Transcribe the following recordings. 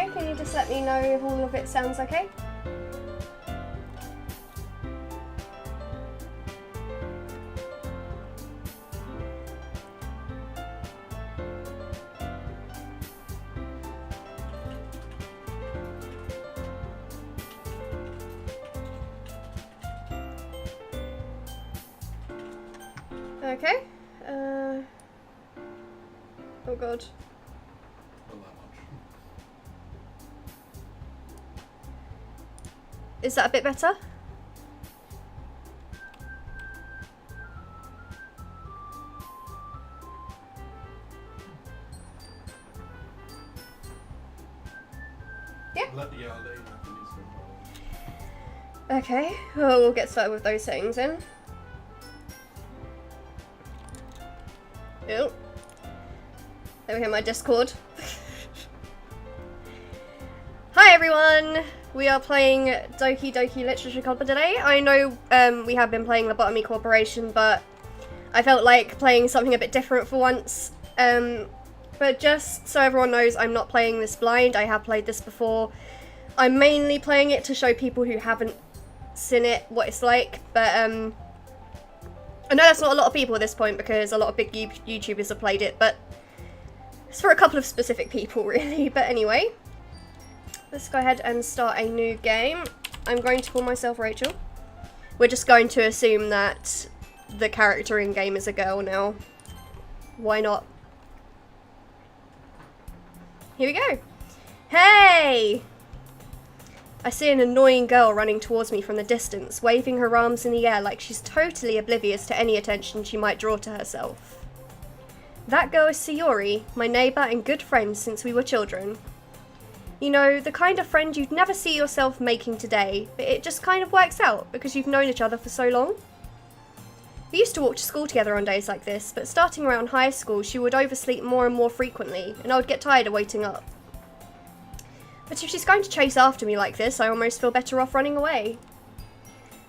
okay? Can you just let me know if all of it sounds okay? Okay. Oh god. Is that a bit better? Yeah? I'll let you know if it needs to be. Okay, well, we'll get started with those settings then. Oh. There we have my Discord. Hi everyone! We are playing Doki Literature Club today. I know we have been playing Lobotomy Corporation, but I felt like playing something a bit different for once. But just so everyone knows, I'm not playing this blind. I have played this before. I'm mainly playing it to show people who haven't seen it what it's like, but I know that's not a lot of people at this point because a lot of big YouTubers have played it, but it's for a couple of specific people really. But anyway, let's go ahead and start a new game. I'm going to call myself Rachel. We're just going to assume that the character in game is a girl now. Why not? Here we go. Hey! I see an annoying girl running towards me from the distance, waving her arms in the air like she's totally oblivious to any attention she might draw to herself. That girl is Sayori, my neighbour and good friend since we were children. You know, the kind of friend you'd never see yourself making today, but it just kind of works out because you've known each other for so long. We used to walk to school together on days like this, but starting around high school she would oversleep more and more frequently, and I would get tired of waiting up. But if she's going to chase after me like this, I almost feel better off running away.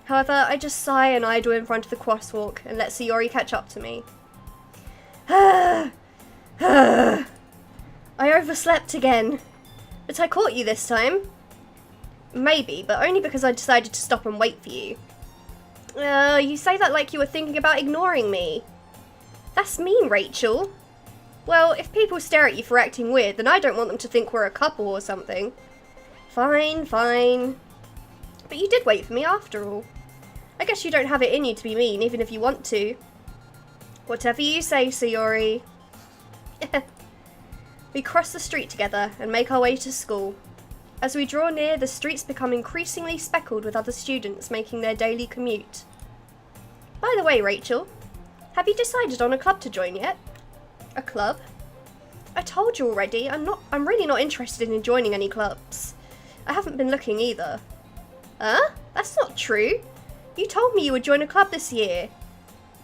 However, I just sigh and idle in front of the crosswalk and let Sayori catch up to me. I overslept again. But I caught you this time. Maybe, but only because I decided to stop and wait for you. You say that like you were thinking about ignoring me. That's mean, Rachel. Well, if people stare at you for acting weird, then I don't want them to think we're a couple or something. Fine, fine. But you did wait for me after all. I guess you don't have it in you to be mean, even if you want to. Whatever you say, Sayori. We cross the street together and make our way to school. As we draw near, the streets become increasingly speckled with other students making their daily commute. By the way, Rachel, have you decided on a club to join yet? A club? I told you already, I'm really not interested in joining any clubs. I haven't been looking either. Huh? That's not true. You told me you would join a club this year.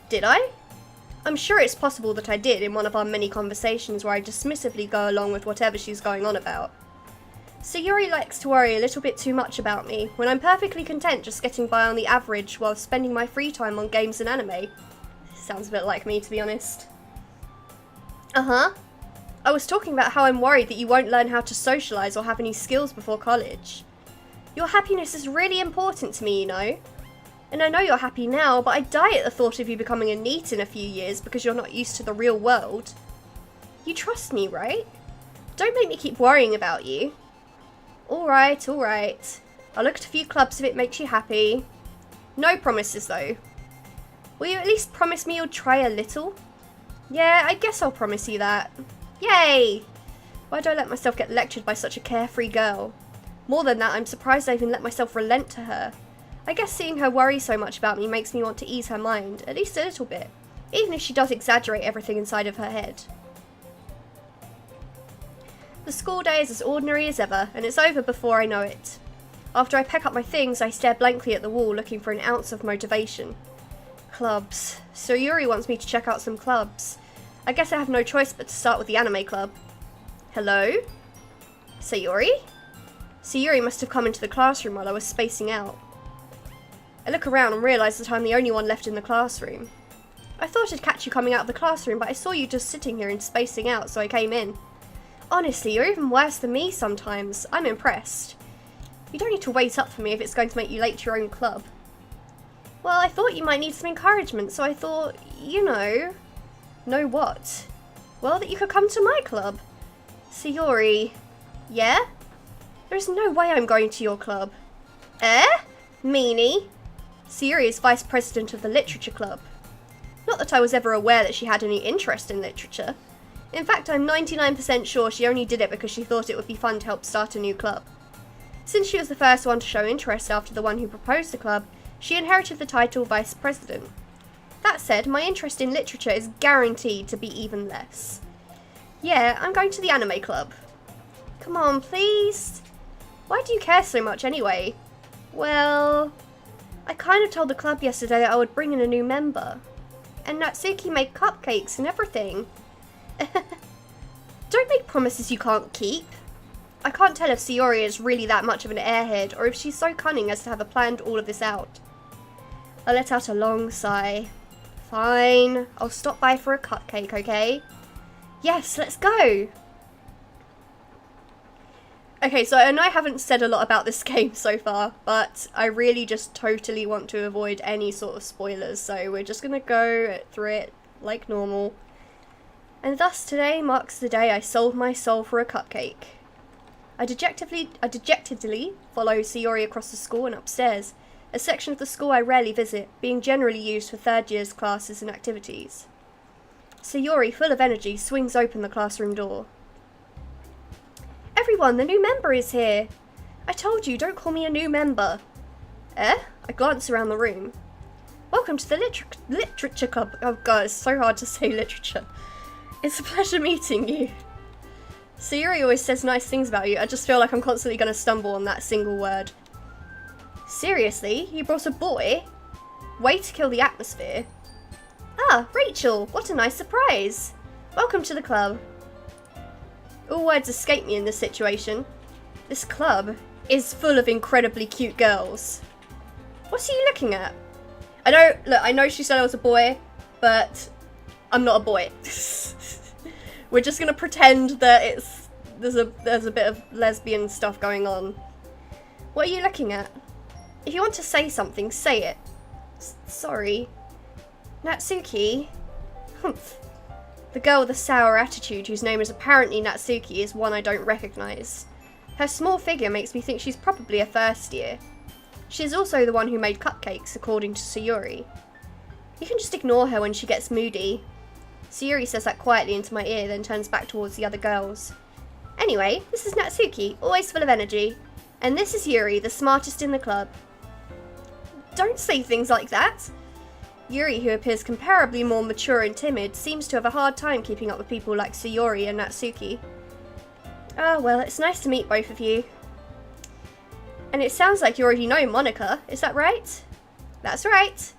Did I? I'm sure it's possible that I did in one of our many conversations where I dismissively go along with whatever she's going on about. Sayori likes to worry a little bit too much about me, when I'm perfectly content just getting by on the average while spending my free time on games and anime. Sounds a bit like me, to be honest. Uh-huh. I was talking about how I'm worried that you won't learn how to socialise or have any skills before college. Your happiness is really important to me, you know. And I know you're happy now, but I die at the thought of you becoming a NEET in a few years because you're not used to the real world. You trust me, right? Don't make me keep worrying about you. Alright, alright. I'll look at a few clubs if it makes you happy. No promises, though. Will you at least promise me you'll try a little? Yeah, I guess I'll promise you that. Yay! Why do I let myself get lectured by such a carefree girl? More than that, I'm surprised I even let myself relent to her. I guess seeing her worry so much about me makes me want to ease her mind, at least a little bit, even if she does exaggerate everything inside of her head. The school day is as ordinary as ever, and it's over before I know it. After I pack up my things, I stare blankly at the wall looking for an ounce of motivation. Clubs. Sayori wants me to check out some clubs. I guess I have no choice but to start with the anime club. Hello? Sayori? Sayori must have come into the classroom while I was spacing out. I look around and realise that I'm the only one left in the classroom. I thought I'd catch you coming out of the classroom, but I saw you just sitting here and spacing out, so I came in. Honestly, you're even worse than me sometimes. I'm impressed. You don't need to wait up for me if it's going to make you late to your own club. Well, I thought you might need some encouragement, so I thought, you know... Know what? Well, that you could come to my club. Sayori. Yeah? There's no way I'm going to your club. Eh? Meanie? Sayori is vice president of the literature club. Not that I was ever aware that she had any interest in literature. In fact, I'm 99% sure she only did it because she thought it would be fun to help start a new club. Since she was the first one to show interest after the one who proposed the club, she inherited the title vice president. That said, my interest in literature is guaranteed to be even less. Yeah, I'm going to the anime club. Come on, please. Why do you care so much anyway? Well, I kind of told the club yesterday that I would bring in a new member. And Natsuki made cupcakes and everything. Don't make promises you can't keep. I can't tell if Sayori is really that much of an airhead or if she's so cunning as to have planned all of this out. I let out a long sigh. Fine, I'll stop by for a cupcake, okay? Yes, let's go! Okay, so I know I haven't said a lot about this game so far, but I really just totally want to avoid any sort of spoilers, so we're just gonna go through it like normal. And thus today marks the day I sold my soul for a cupcake. I dejectedly follow Sayori across the school and upstairs, a section of the school I rarely visit, being generally used for third year's classes and activities. Sayori, full of energy, swings open the classroom door. Everyone, the new member is here! I told you, don't call me a new member. Eh? I glance around the room. Welcome to the literature club. Oh god, it's so hard to say literature. It's a pleasure meeting you. Sayori always says nice things about you. I just feel like I'm constantly going to stumble on that single word. Seriously? You brought a boy? Way to kill the atmosphere. Ah, Rachel, what a nice surprise. Welcome to the club. All words escape me in this situation. This club is full of incredibly cute girls. What are you looking at? I know she said I was a boy, but I'm not a boy. We're just gonna pretend that there's a bit of lesbian stuff going on. What are you looking at? If you want to say something, say it. Sorry. Natsuki? Humph. The girl with the sour attitude, whose name is apparently Natsuki, is one I don't recognise. Her small figure makes me think she's probably a first year. She is also the one who made cupcakes, according to Sayori. You can just ignore her when she gets moody. Sayori says that quietly into my ear, then turns back towards the other girls. Anyway, this is Natsuki, always full of energy. And this is Yuri, the smartest in the club. Don't say things like that! Yuri, who appears comparably more mature and timid, seems to have a hard time keeping up with people like Sayori and Natsuki. Ah, well, it's nice to meet both of you. And it sounds like you already know Monica, is that right? That's right.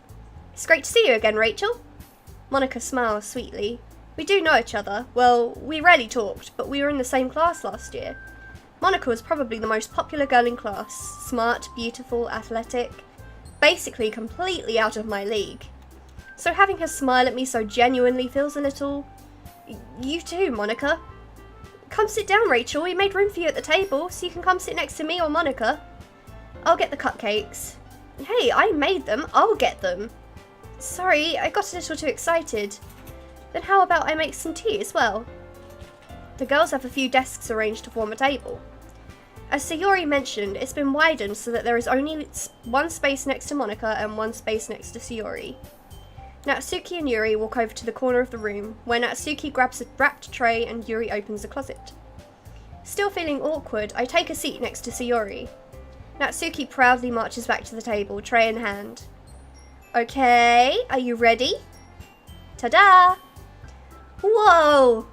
It's great to see you again, Rachel. Monica smiles sweetly. We do know each other. Well, we rarely talked, but we were in the same class last year. Monica was probably the most popular girl in class. Smart, beautiful, athletic. Basically completely out of my league. So having her smile at me so genuinely feels a little... You too, Monica. Come sit down, Rachel. We made room for you at the table, so you can come sit next to me or Monica. I'll get the cupcakes. Hey, I made them. I'll get them. Sorry, I got a little too excited. Then how about I make some tea as well? The girls have a few desks arranged to form a table. As Sayori mentioned, it's been widened so that there is only one space next to Monica and one space next to Sayori. Natsuki and Yuri walk over to the corner of the room, where Natsuki grabs a wrapped tray and Yuri opens a closet. Still feeling awkward, I take a seat next to Sayori. Natsuki proudly marches back to the table, tray in hand. Okay, are you ready? Ta-da! Whoa!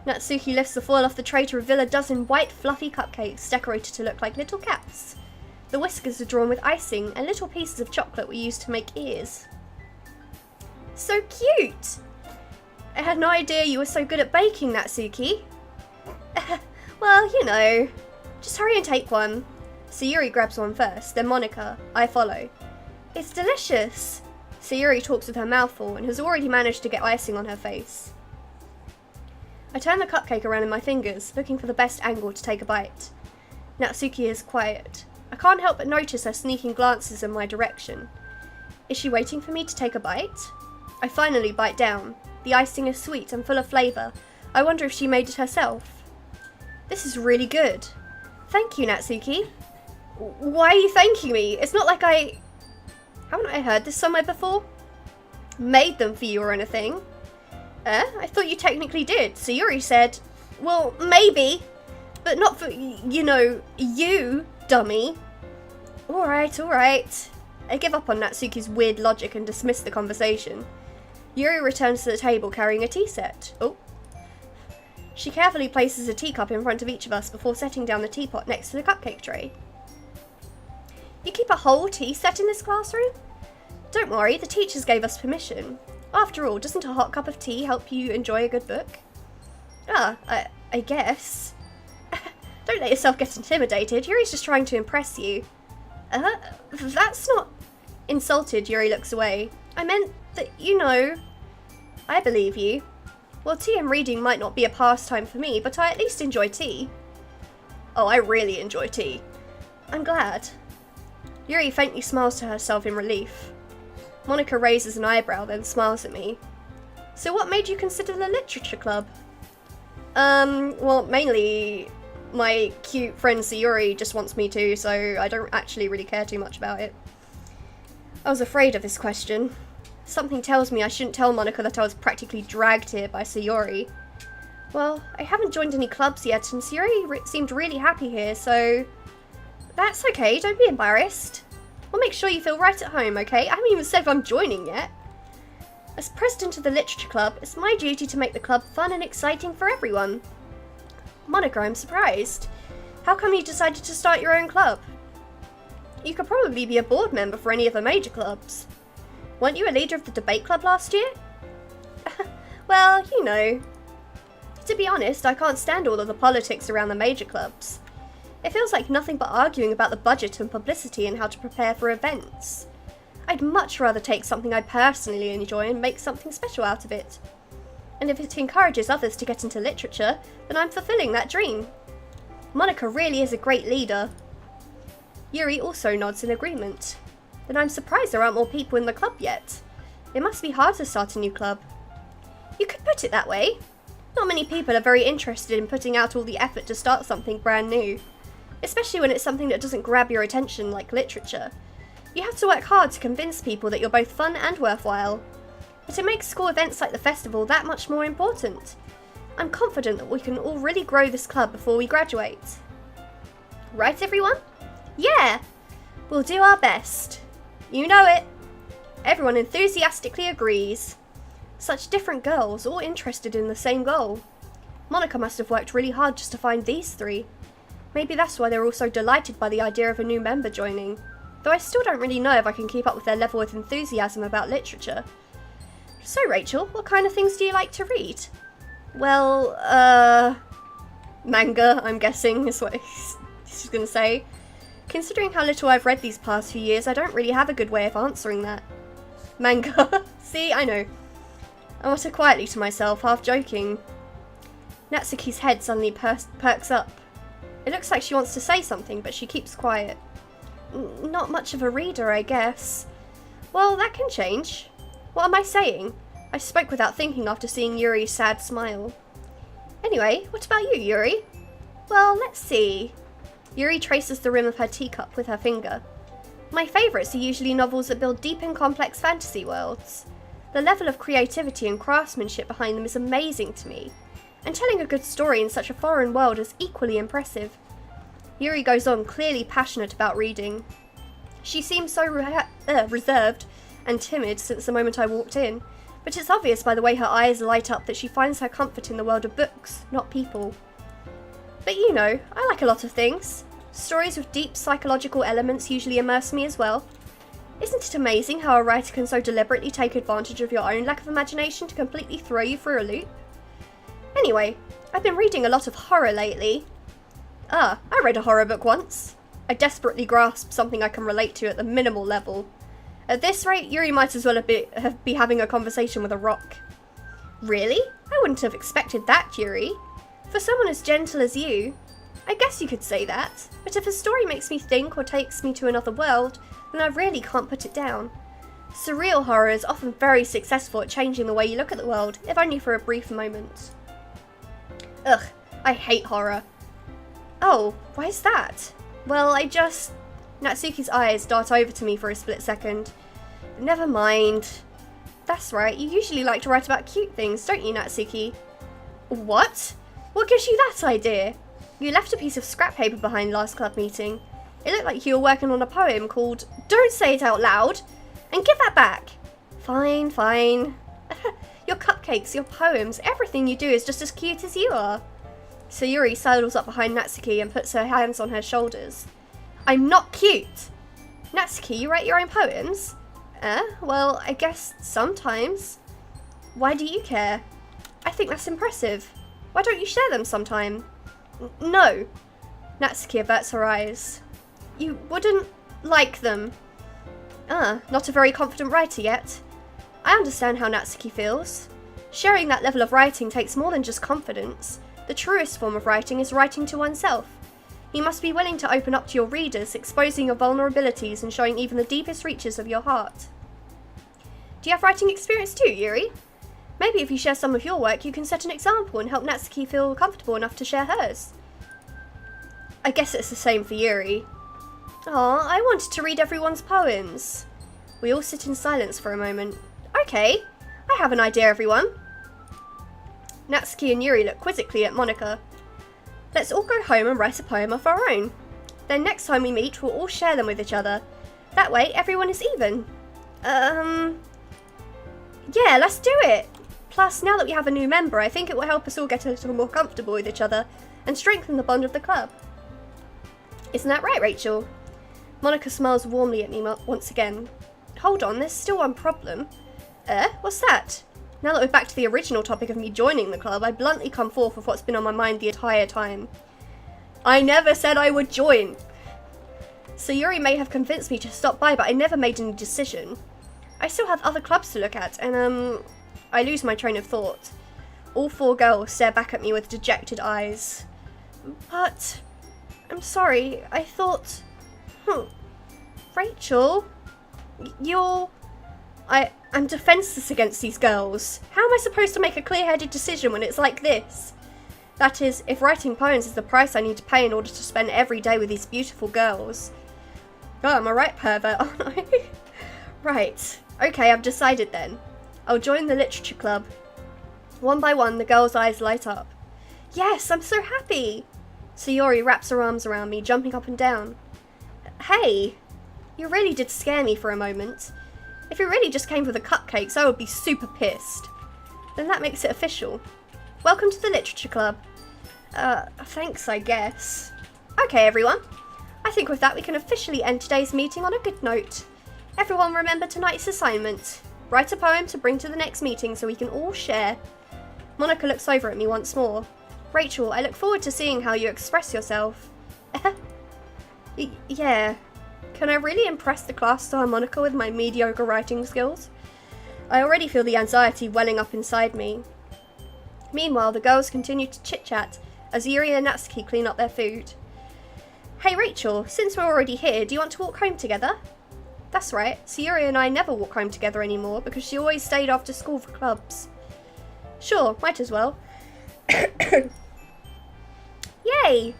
Natsuki lifts the foil off the tray to reveal a dozen white fluffy cupcakes decorated to look like little cats. The whiskers are drawn with icing and little pieces of chocolate were used to make ears. So cute! I had no idea you were so good at baking, Natsuki. Well, you know. Just hurry and take one. Sayuri grabs one first, then Monica. I follow. It's delicious! Sayuri talks with her mouth full and has already managed to get icing on her face. I turn the cupcake around in my fingers, looking for the best angle to take a bite. Natsuki is quiet. I can't help but notice her sneaking glances in my direction. Is she waiting for me to take a bite? I finally bite down. The icing is sweet and full of flavour. I wonder if she made it herself. This is really good. Thank you, Natsuki. Why are you thanking me? It's not like haven't I heard this somewhere before? Made them for you or anything? I thought you technically did. Sayuri said, well, maybe, but not for, you, dummy. Alright. I give up on Natsuki's weird logic and dismiss the conversation. Yuri returns to the table carrying a tea set. Oh. She carefully places a teacup in front of each of us before setting down the teapot next to the cupcake tray. You keep a whole tea set in this classroom? Don't worry, the teachers gave us permission. After all, doesn't a hot cup of tea help you enjoy a good book? I guess. Don't let yourself get intimidated. Yuri's just trying to impress you. That's not... Insulted, Yuri looks away. I meant that, I believe you. Well, tea and reading might not be a pastime for me, but I at least enjoy tea. Oh, I really enjoy tea. I'm glad. Yuri faintly smiles to herself in relief. Monica raises an eyebrow, then smiles at me. So what made you consider the literature club? Well, mainly my cute friend Sayuri just wants me to, so I don't actually really care too much about it. I was afraid of this question. Something tells me I shouldn't tell Monica that I was practically dragged here by Sayuri. Well, I haven't joined any clubs yet, and Sayuri seemed really happy here, so... That's okay, don't be embarrassed. We'll make sure you feel right at home, okay? I haven't even said if I'm joining yet. As president of the literature club, it's my duty to make the club fun and exciting for everyone. Monica, I'm surprised. How come you decided to start your own club? You could probably be a board member for any of the major clubs. Weren't you a leader of the debate club last year? Well, To be honest, I can't stand all of the politics around the major clubs. It feels like nothing but arguing about the budget and publicity and how to prepare for events. I'd much rather take something I personally enjoy and make something special out of it. And if it encourages others to get into literature, then I'm fulfilling that dream. Monica really is a great leader. Yuri also nods in agreement. Then I'm surprised there aren't more people in the club yet. It must be hard to start a new club. You could put it that way. Not many people are very interested in putting out all the effort to start something brand new. Especially when it's something that doesn't grab your attention like literature. You have to work hard to convince people that you're both fun and worthwhile. But it makes school events like the festival that much more important. I'm confident that we can all really grow this club before we graduate. Right, everyone? Yeah! We'll do our best. You know it. Everyone enthusiastically agrees. Such different girls, all interested in the same goal. Monica must have worked really hard just to find these three. Maybe that's why they're all so delighted by the idea of a new member joining. Though I still don't really know if I can keep up with their level of enthusiasm about literature. So Rachel, what kind of things do you like to read? Well, manga, I'm guessing, is what she's gonna say. Considering how little I've read these past few years, I don't really have a good way of answering that. Manga. See, I know. I mutter quietly to myself, half joking. Natsuki's head suddenly perks up. It looks like she wants to say something, but she keeps quiet. Not much of a reader, I guess. Well, that can change. What am I saying? I spoke without thinking after seeing Yuri's sad smile. Anyway, what about you, Yuri? Well, let's see. Yuri traces the rim of her teacup with her finger. My favourites are usually novels that build deep and complex fantasy worlds. The level of creativity and craftsmanship behind them is amazing to me, and telling a good story in such a foreign world is equally impressive. Yuri goes on, clearly passionate about reading. She seems so reserved and timid since the moment I walked in, but it's obvious by the way her eyes light up that she finds her comfort in the world of books, not people. But I like a lot of things. Stories with deep psychological elements usually immerse me as well. Isn't it amazing how a writer can so deliberately take advantage of your own lack of imagination to completely throw you for a loop? Anyway, I've been reading a lot of horror lately. I read a horror book once. I desperately grasped something I can relate to at the minimal level. At this rate, Yuri might as well be having a conversation with a rock. Really? I wouldn't have expected that, Yuri. For someone as gentle as you, I guess you could say that. But if a story makes me think or takes me to another world, then I really can't put it down. Surreal horror is often very successful at changing the way you look at the world, if only for a brief moment. Ugh, I hate horror. Oh, why is that? Well, Natsuki's eyes dart over to me for a split second. Never mind. That's right, you usually like to write about cute things, don't you, Natsuki? What? What gives you that idea? You left a piece of scrap paper behind last club meeting. It looked like you were working on a poem called Don't Say It Out Loud! And give that back! Fine, fine. Your cupcakes, your poems, everything you do is just as cute as you are. Sayuri sidles up behind Natsuki and puts her hands on her shoulders. I'm not cute! Natsuki, you write your own poems? Well, I guess sometimes. Why do you care? I think that's impressive. Why don't you share them sometime? No. Natsuki averts her eyes. You wouldn't like them. Not a very confident writer yet. I understand how Natsuki feels. Sharing that level of writing takes more than just confidence. The truest form of writing is writing to oneself. You must be willing to open up to your readers, exposing your vulnerabilities and showing even the deepest reaches of your heart. Do you have writing experience too, Yuri? Maybe if you share some of your work, you can set an example and help Natsuki feel comfortable enough to share hers. I guess it's the same for Yuri. Aw, I wanted to read everyone's poems. We all sit in silence for a moment. Okay, I have an idea, everyone. Natsuki and Yuri look quizzically at Monika. Let's all go home and write a poem of our own. Then next time we meet, we'll all share them with each other. That way, everyone is even. Yeah, let's do it. Plus, now that we have a new member, I think it will help us all get a little more comfortable with each other and strengthen the bond of the club. Isn't that right, Rachel? Monika smiles warmly at me once again. Hold on, there's still one problem. What's that? Now that we're back to the original topic of me joining the club, I bluntly come forth with what's been on my mind the entire time. I never said I would join! Sayuri may have convinced me to stop by, but I never made any decision. I still have other clubs to look at, and I lose my train of thought. All four girls stare back at me with dejected eyes. But, I'm sorry, I thought... Rachel, I'm defenseless against these girls. How am I supposed to make a clear-headed decision when it's like this? That is, if writing poems is the price I need to pay in order to spend every day with these beautiful girls. Oh, am I right, pervert, aren't I? Right. Okay, I've decided then. I'll join the literature club. One by one, the girls' eyes light up. Yes, I'm so happy! Sayuri wraps her arms around me, jumping up and down. Hey, you really did scare me for a moment. If you really just came for the cupcakes, I would be super pissed. Then that makes it official. Welcome to the literature club. Thanks, I guess. Okay, everyone. I think with that we can officially end today's meeting on a good note. Everyone remember tonight's assignment. Write a poem to bring to the next meeting so we can all share. Monika looks over at me once more. Rachel, I look forward to seeing how you express yourself. Yeah. Can I really impress the class star Monika with my mediocre writing skills? I already feel the anxiety welling up inside me. Meanwhile, the girls continue to chit-chat as Yuri and Natsuki clean up their food. Hey Rachel, since we're already here, do you want to walk home together? That's right, Sayuri and I never walk home together anymore because she always stayed after school for clubs. Sure, might as well. Yay!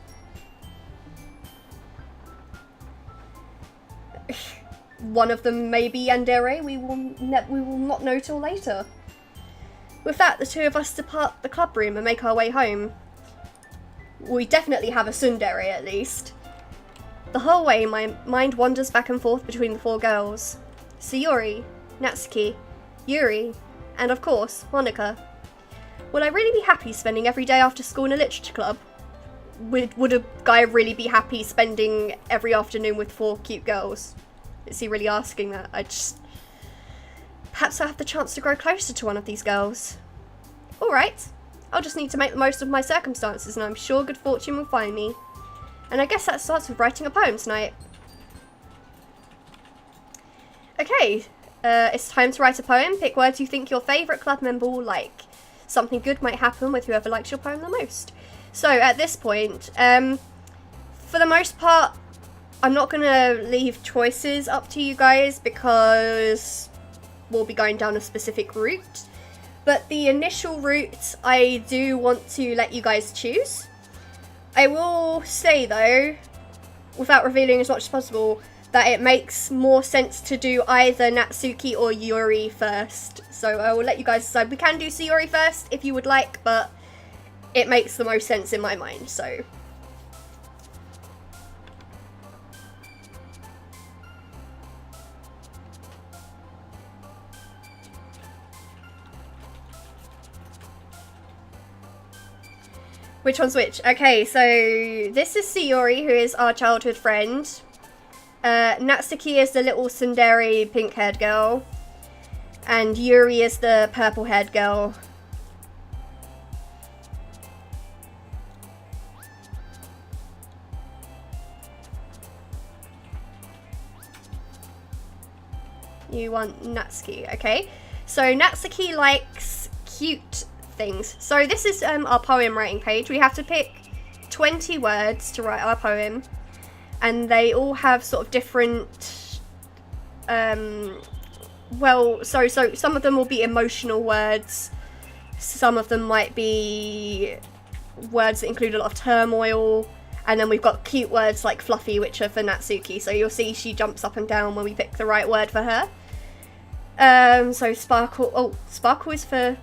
One of them may be yandere, we will not know till later. With that, the two of us depart the club room and make our way home. We definitely have a tsundere at least. The whole way, my mind wanders back and forth between the four girls. Sayuri, Natsuki, Yuri, and of course, Monika. Would I really be happy spending every day after school in a literature club? Would a guy really be happy spending every afternoon with four cute girls? Is he really asking that? Perhaps I have the chance to grow closer to one of these girls. Alright, I'll just need to make the most of my circumstances and I'm sure good fortune will find me. And I guess that starts with writing a poem tonight. Okay, it's time to write a poem. Pick words you think your favourite club member will like. something good might happen with whoever likes your poem the most. So at this point, for the most part, I'm not going to leave choices up to you guys because we'll be going down a specific route. But the initial route, I do want to let you guys choose. I will say though, without revealing as much as possible, that it makes more sense to do either Natsuki or Yuri first. So I will let you guys decide. We can do Sayori first if you would like, but it makes the most sense in my mind, so. Which one's which? Okay, so this is Sayori, who is our childhood friend. Natsuki is the little tsundere pink-haired girl. And Yuri is the purple-haired girl. You want Natsuki, okay. So Natsuki likes cute things. So this is our poem writing page. We have to pick 20 words to write our poem. And they all have sort of different, well, so some of them will be emotional words. Some of them might be words that include a lot of turmoil. And then we've got cute words like fluffy, which are for Natsuki. So you'll see she jumps up and down when we pick the right word for her. So sparkle, oh, sparkle is for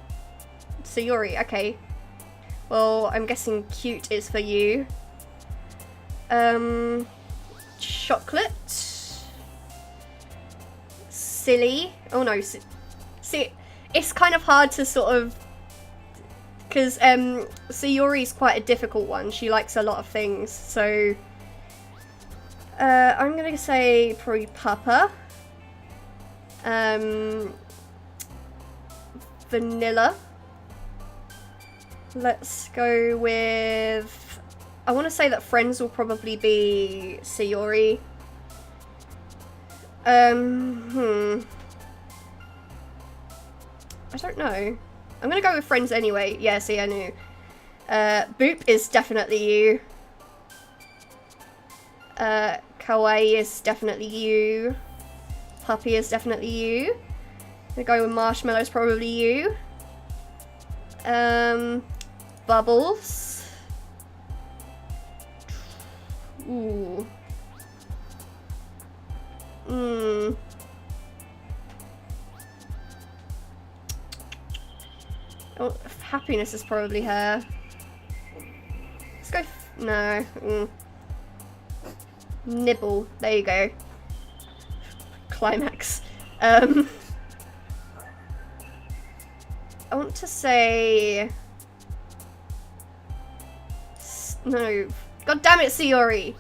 Sayori, okay. Well, I'm guessing cute is for you. Chocolate. Silly. Oh no, see, it's kind of hard to sort of, because Sayori's quite a difficult one. She likes a lot of things, so I'm gonna say probably Papa. Vanilla. Let's go with, I want to say that friends will probably be Sayori. I don't know. I'm gonna go with friends anyway. Yeah, see, I knew. Boop is definitely you. Kawaii is definitely you. Puppy is definitely you. I'm gonna go with Marshmallow's probably you. Bubbles. Ooh. Oh, happiness is probably her. Let's go. No. Nibble. There you go. Climax. I want to say. No. God damn it, Sayori.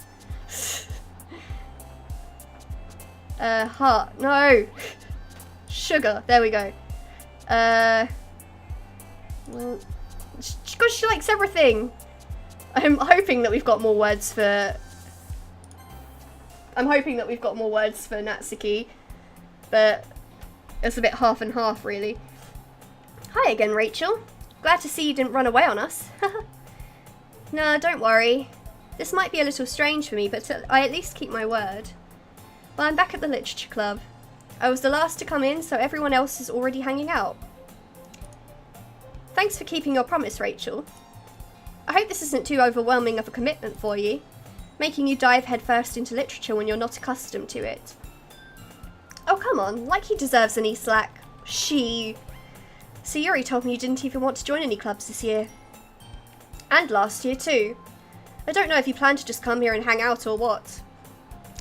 Heart. No. Sugar. There we go. Well, because she likes everything. I'm hoping that we've got more words for. I'm hoping that we've got more words for Natsuki, but it's a bit half and half, really. Hi again, Rachel. Glad to see you didn't run away on us. No, don't worry. This might be a little strange for me, but I at least keep my word. Well, I'm back at the literature club. I was the last to come in, so everyone else is already hanging out. Thanks for keeping your promise, Rachel. I hope this isn't too overwhelming of a commitment for you, making you dive headfirst into literature when you're not accustomed to it. Oh, come on, like he deserves any slack. Sayori told me you didn't even want to join any clubs this year. And last year too. I don't know if you plan to just come here and hang out or what.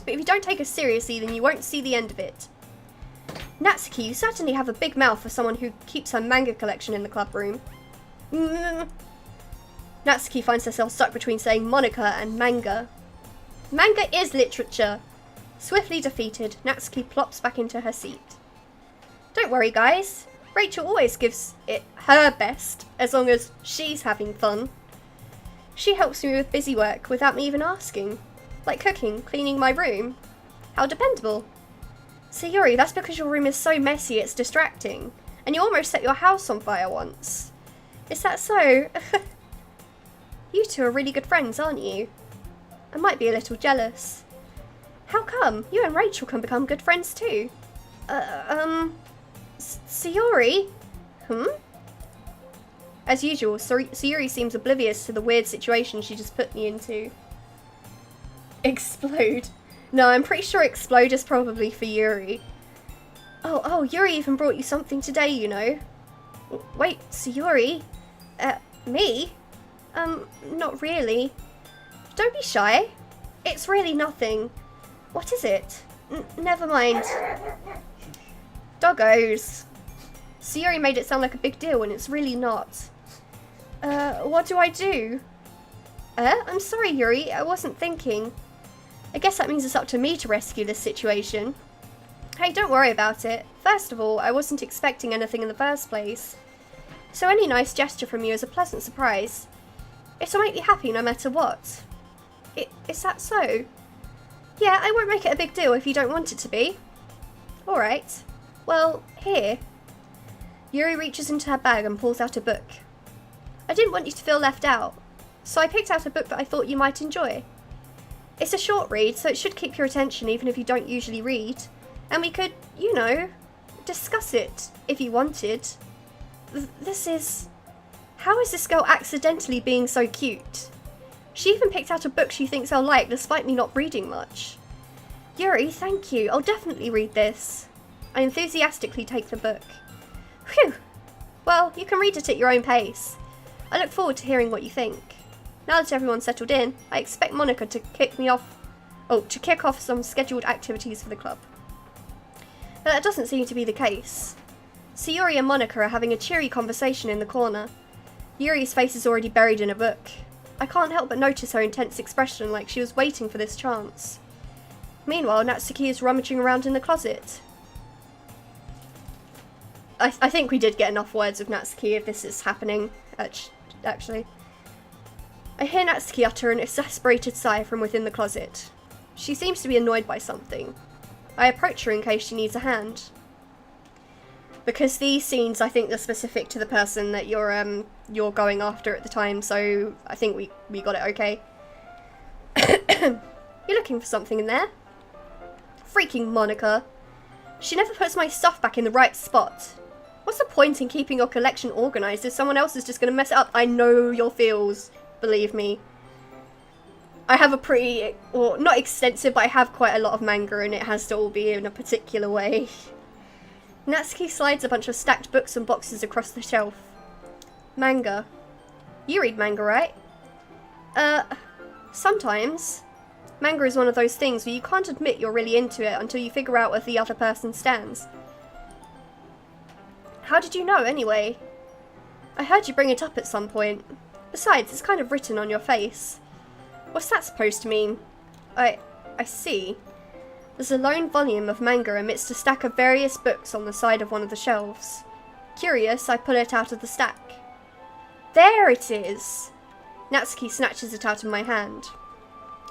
But if you don't take us seriously, then you won't see the end of it. Natsuki, you certainly have a big mouth for someone who keeps her manga collection in the club room. Natsuki finds herself stuck between saying Monica and manga. Manga is literature. Swiftly defeated, Natsuki plops back into her seat. Don't worry, guys. Rachel always gives it her best, as long as she's having fun. She helps me with busy work without me even asking. Like cooking, cleaning my room. How dependable. Sayori, that's because your room is so messy it's distracting. And you almost set your house on fire once. Is that so? You two are really good friends, aren't you? I might be a little jealous. How come? You and Rachel can become good friends too. Sayori? As usual, Sayori seems oblivious to the weird situation she just put me into. Explode. No, I'm pretty sure explode is probably for Yuri. Oh, Yuri even brought you something today, you know. Wait, Sayori? Me? Not really. Don't be shy. It's really nothing. What is it? Never mind. Doggos. Sayori made it sound like a big deal when it's really not. What do I do? I'm sorry, Yuri. I wasn't thinking. I guess that means it's up to me to rescue this situation. Hey, don't worry about it. First of all, I wasn't expecting anything in the first place. So any nice gesture from you is a pleasant surprise. It'll make me happy no matter what. Is that so? Yeah, I won't make it a big deal if you don't want it to be. Alright. Well, here. Yuri reaches into her bag and pulls out a book. I didn't want you to feel left out, so I picked out a book that I thought you might enjoy. It's a short read, so it should keep your attention even if you don't usually read. And we could, you know, discuss it if you wanted. How is this girl accidentally being so cute? She even picked out a book she thinks I'll like despite me not reading much. Yuri, thank you. I'll definitely read this. I enthusiastically take the book. Phew! Well, you can read it at your own pace. I look forward to hearing what you think. Now that everyone's settled in, I expect Monica to kick off some scheduled activities for the club. But that doesn't seem to be the case. Sayori and Monica are having a cheery conversation in the corner. Yuri's face is already buried in a book. I can't help but notice her intense expression, like she was waiting for this chance. Meanwhile, Natsuki is rummaging around in the closet. I think we did get enough words of Natsuki if this is happening, actually. I hear Natsuki utter an exasperated sigh from within the closet. She seems to be annoyed by something. I approach her in case she needs a hand. Because these scenes, I think, are specific to the person that you're going after at the time, so I think we got it okay. You're looking for something in there? Freaking Monica. She never puts my stuff back in the right spot. What's the point in keeping your collection organised if someone else is just going to mess it up? I know your feels, believe me. I have a pretty, or not extensive, but I have quite a lot of manga and it has to all be in a particular way. Natsuki slides a bunch of stacked books and boxes across the shelf. Manga. You read manga, right? Sometimes. Manga is one of those things where you can't admit you're really into it until you figure out where the other person stands. How did you know, anyway? I heard you bring it up at some point. Besides, it's kind of written on your face. What's that supposed to mean? I see. There's a lone volume of manga amidst a stack of various books on the side of one of the shelves. Curious, I pull it out of the stack. There it is! Natsuki snatches it out of my hand.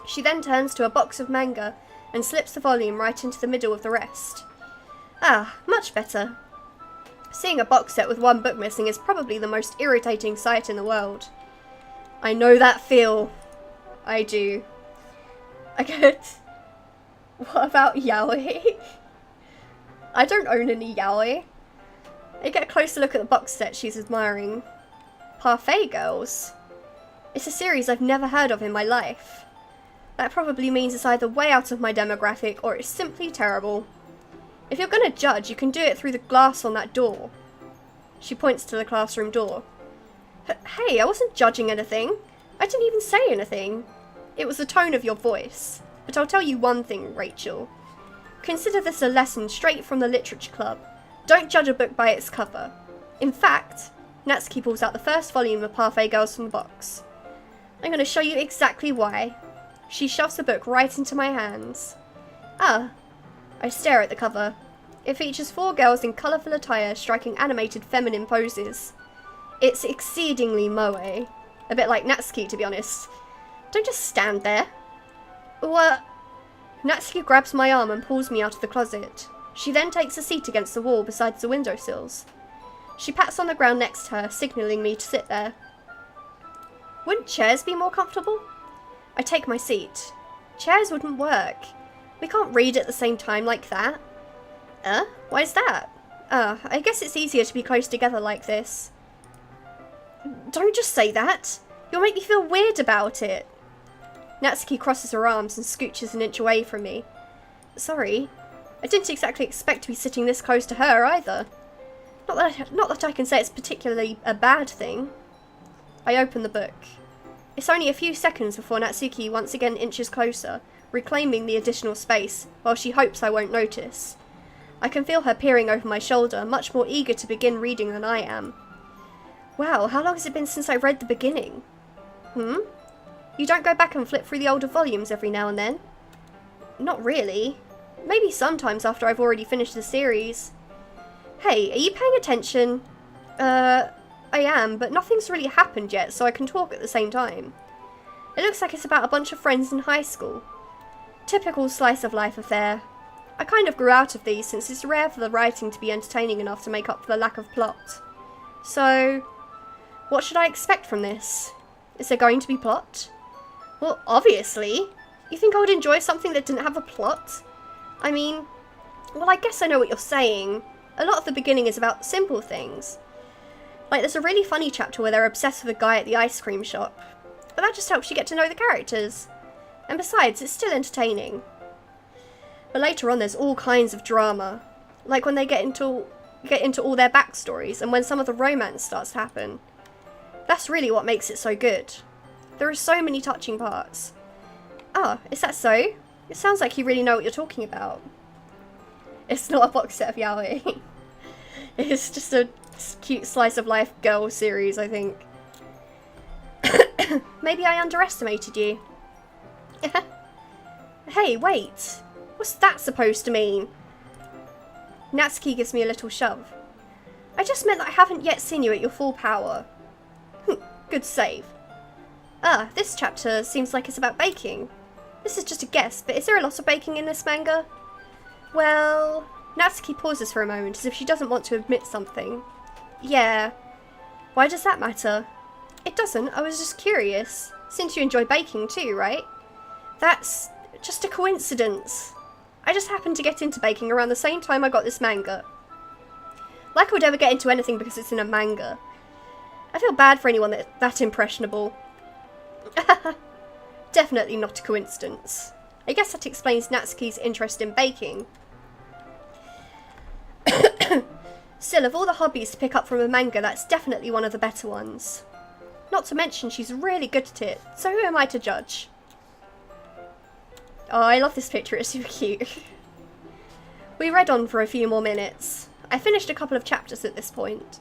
She then turns to a box of manga and slips the volume right into the middle of the rest. Ah, much better. Seeing a box set with one book missing is probably the most irritating sight in the world. I know that feel. I do. I get... What about yaoi? I don't own any yaoi. I get a closer look at the box set she's admiring. Parfait Girls? It's a series I've never heard of in my life. That probably means it's either way out of my demographic or it's simply terrible. If you're gonna judge, you can do it through the glass on that door. She points to the classroom door. Hey, I wasn't judging anything. I didn't even say anything. It was the tone of your voice. But I'll tell you one thing, Rachel. Consider this a lesson straight from the literature club. Don't judge a book by its cover. In fact, Natsuki pulls out the first volume of Parfait Girls from the box. I'm going to show you exactly why. She shoves the book right into my hands. Ah. I stare at the cover. It features 4 girls in colourful attire striking animated feminine poses. It's exceedingly moe. A bit like Natsuki, to be honest. Don't just stand there. What? Natsuki grabs my arm and pulls me out of the closet. She then takes a seat against the wall beside the windowsills. She pats on the ground next to her, signalling me to sit there. Wouldn't chairs be more comfortable? I take my seat. Chairs wouldn't work. We can't read at the same time like that. Why's that? I guess it's easier to be close together like this. Don't just say that. You'll make me feel weird about it. Natsuki crosses her arms and scooches an inch away from me. Sorry. I didn't exactly expect to be sitting this close to her either. Not that I can say it's particularly a bad thing. I open the book. It's only a few seconds before Natsuki once again inches closer, reclaiming the additional space, while she hopes I won't notice. I can feel her peering over my shoulder, much more eager to begin reading than I am. Wow, how long has it been since I read the beginning? You don't go back and flip through the older volumes every now and then? Not really. Maybe sometimes after I've already finished the series. Hey, are you paying attention? I am, but nothing's really happened yet, so I can talk at the same time. It looks like it's about a bunch of friends in high school. Typical slice of life affair. I kind of grew out of these since it's rare for the writing to be entertaining enough to make up for the lack of plot. So, what should I expect from this? Is there going to be plot? Well, obviously. You think I would enjoy something that didn't have a plot? I mean, well, I guess I know what you're saying. A lot of the beginning is about simple things. Like, there's a really funny chapter where they're obsessed with a guy at the ice cream shop. But that just helps you get to know the characters. And besides, it's still entertaining. But later on, there's all kinds of drama. Like when they get into all their backstories and when some of the romance starts to happen. That's really what makes it so good. There are so many touching parts. Ah, is that so? It sounds like you really know what you're talking about. It's not a box set of yaoi. It's just a cute slice of life girl series, I think. Maybe I underestimated you. Hey, wait. What's that supposed to mean? Natsuki gives me a little shove. I just meant that I haven't yet seen you at your full power. Good save. This chapter seems like it's about baking. This is just a guess, but is there a lot of baking in this manga? Well, Natsuki pauses for a moment as if she doesn't want to admit something. Yeah. Why does that matter? It doesn't, I was just curious. Since you enjoy baking too, right? That's just a coincidence. I just happened to get into baking around the same time I got this manga. Like I would ever get into anything because it's in a manga. I feel bad for anyone that's impressionable. Definitely not a coincidence. I guess that explains Natsuki's interest in baking. Still, of all the hobbies to pick up from a manga, that's definitely one of the better ones. Not to mention, she's really good at it, so who am I to judge? Oh, I love this picture, it's super cute. We read on for a few more minutes. I finished a couple of chapters at this point.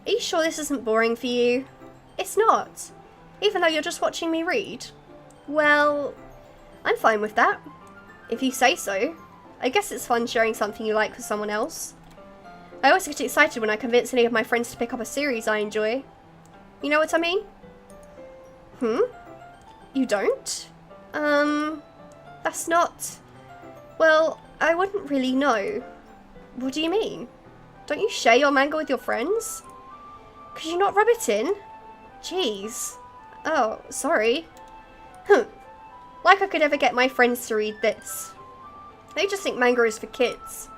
Are you sure this isn't boring for you? It's not. Even though you're just watching me read? Well, I'm fine with that. If you say so. I guess it's fun sharing something you like with someone else. I always get excited when I convince any of my friends to pick up a series I enjoy. You know what I mean? You don't? That's not... Well, I wouldn't really know. What do you mean? Don't you share your manga with your friends? Could you not rub it in? Jeez. Oh, sorry. Like I could ever get my friends to read this. They just think manga is for kids.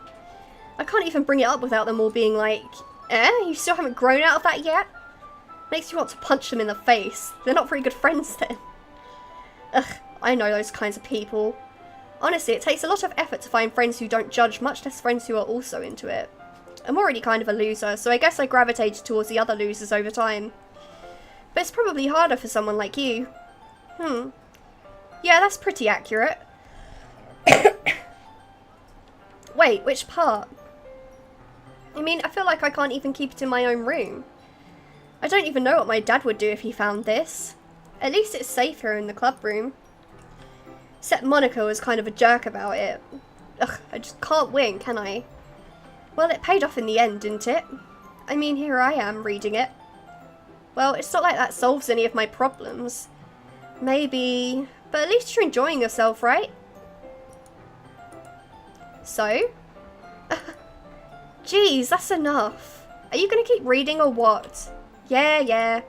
I can't even bring it up without them all being like, you still haven't grown out of that yet? Makes you want to punch them in the face. They're not very good friends then. Ugh, I know those kinds of people. Honestly, it takes a lot of effort to find friends who don't judge, much less friends who are also into it. I'm already kind of a loser, so I guess I gravitated towards the other losers over time. But it's probably harder for someone like you. Yeah, that's pretty accurate. Wait, which part? I mean, I feel like I can't even keep it in my own room. I don't even know what my dad would do if he found this. At least it's safe here in the club room. Except Monica was kind of a jerk about it. Ugh, I just can't win, can I? Well, it paid off in the end, didn't it? I mean, here I am, reading it. Well, it's not like that solves any of my problems. Maybe, but at least you're enjoying yourself, right? So? Jeez, that's enough. Are you gonna keep reading or what? Yeah.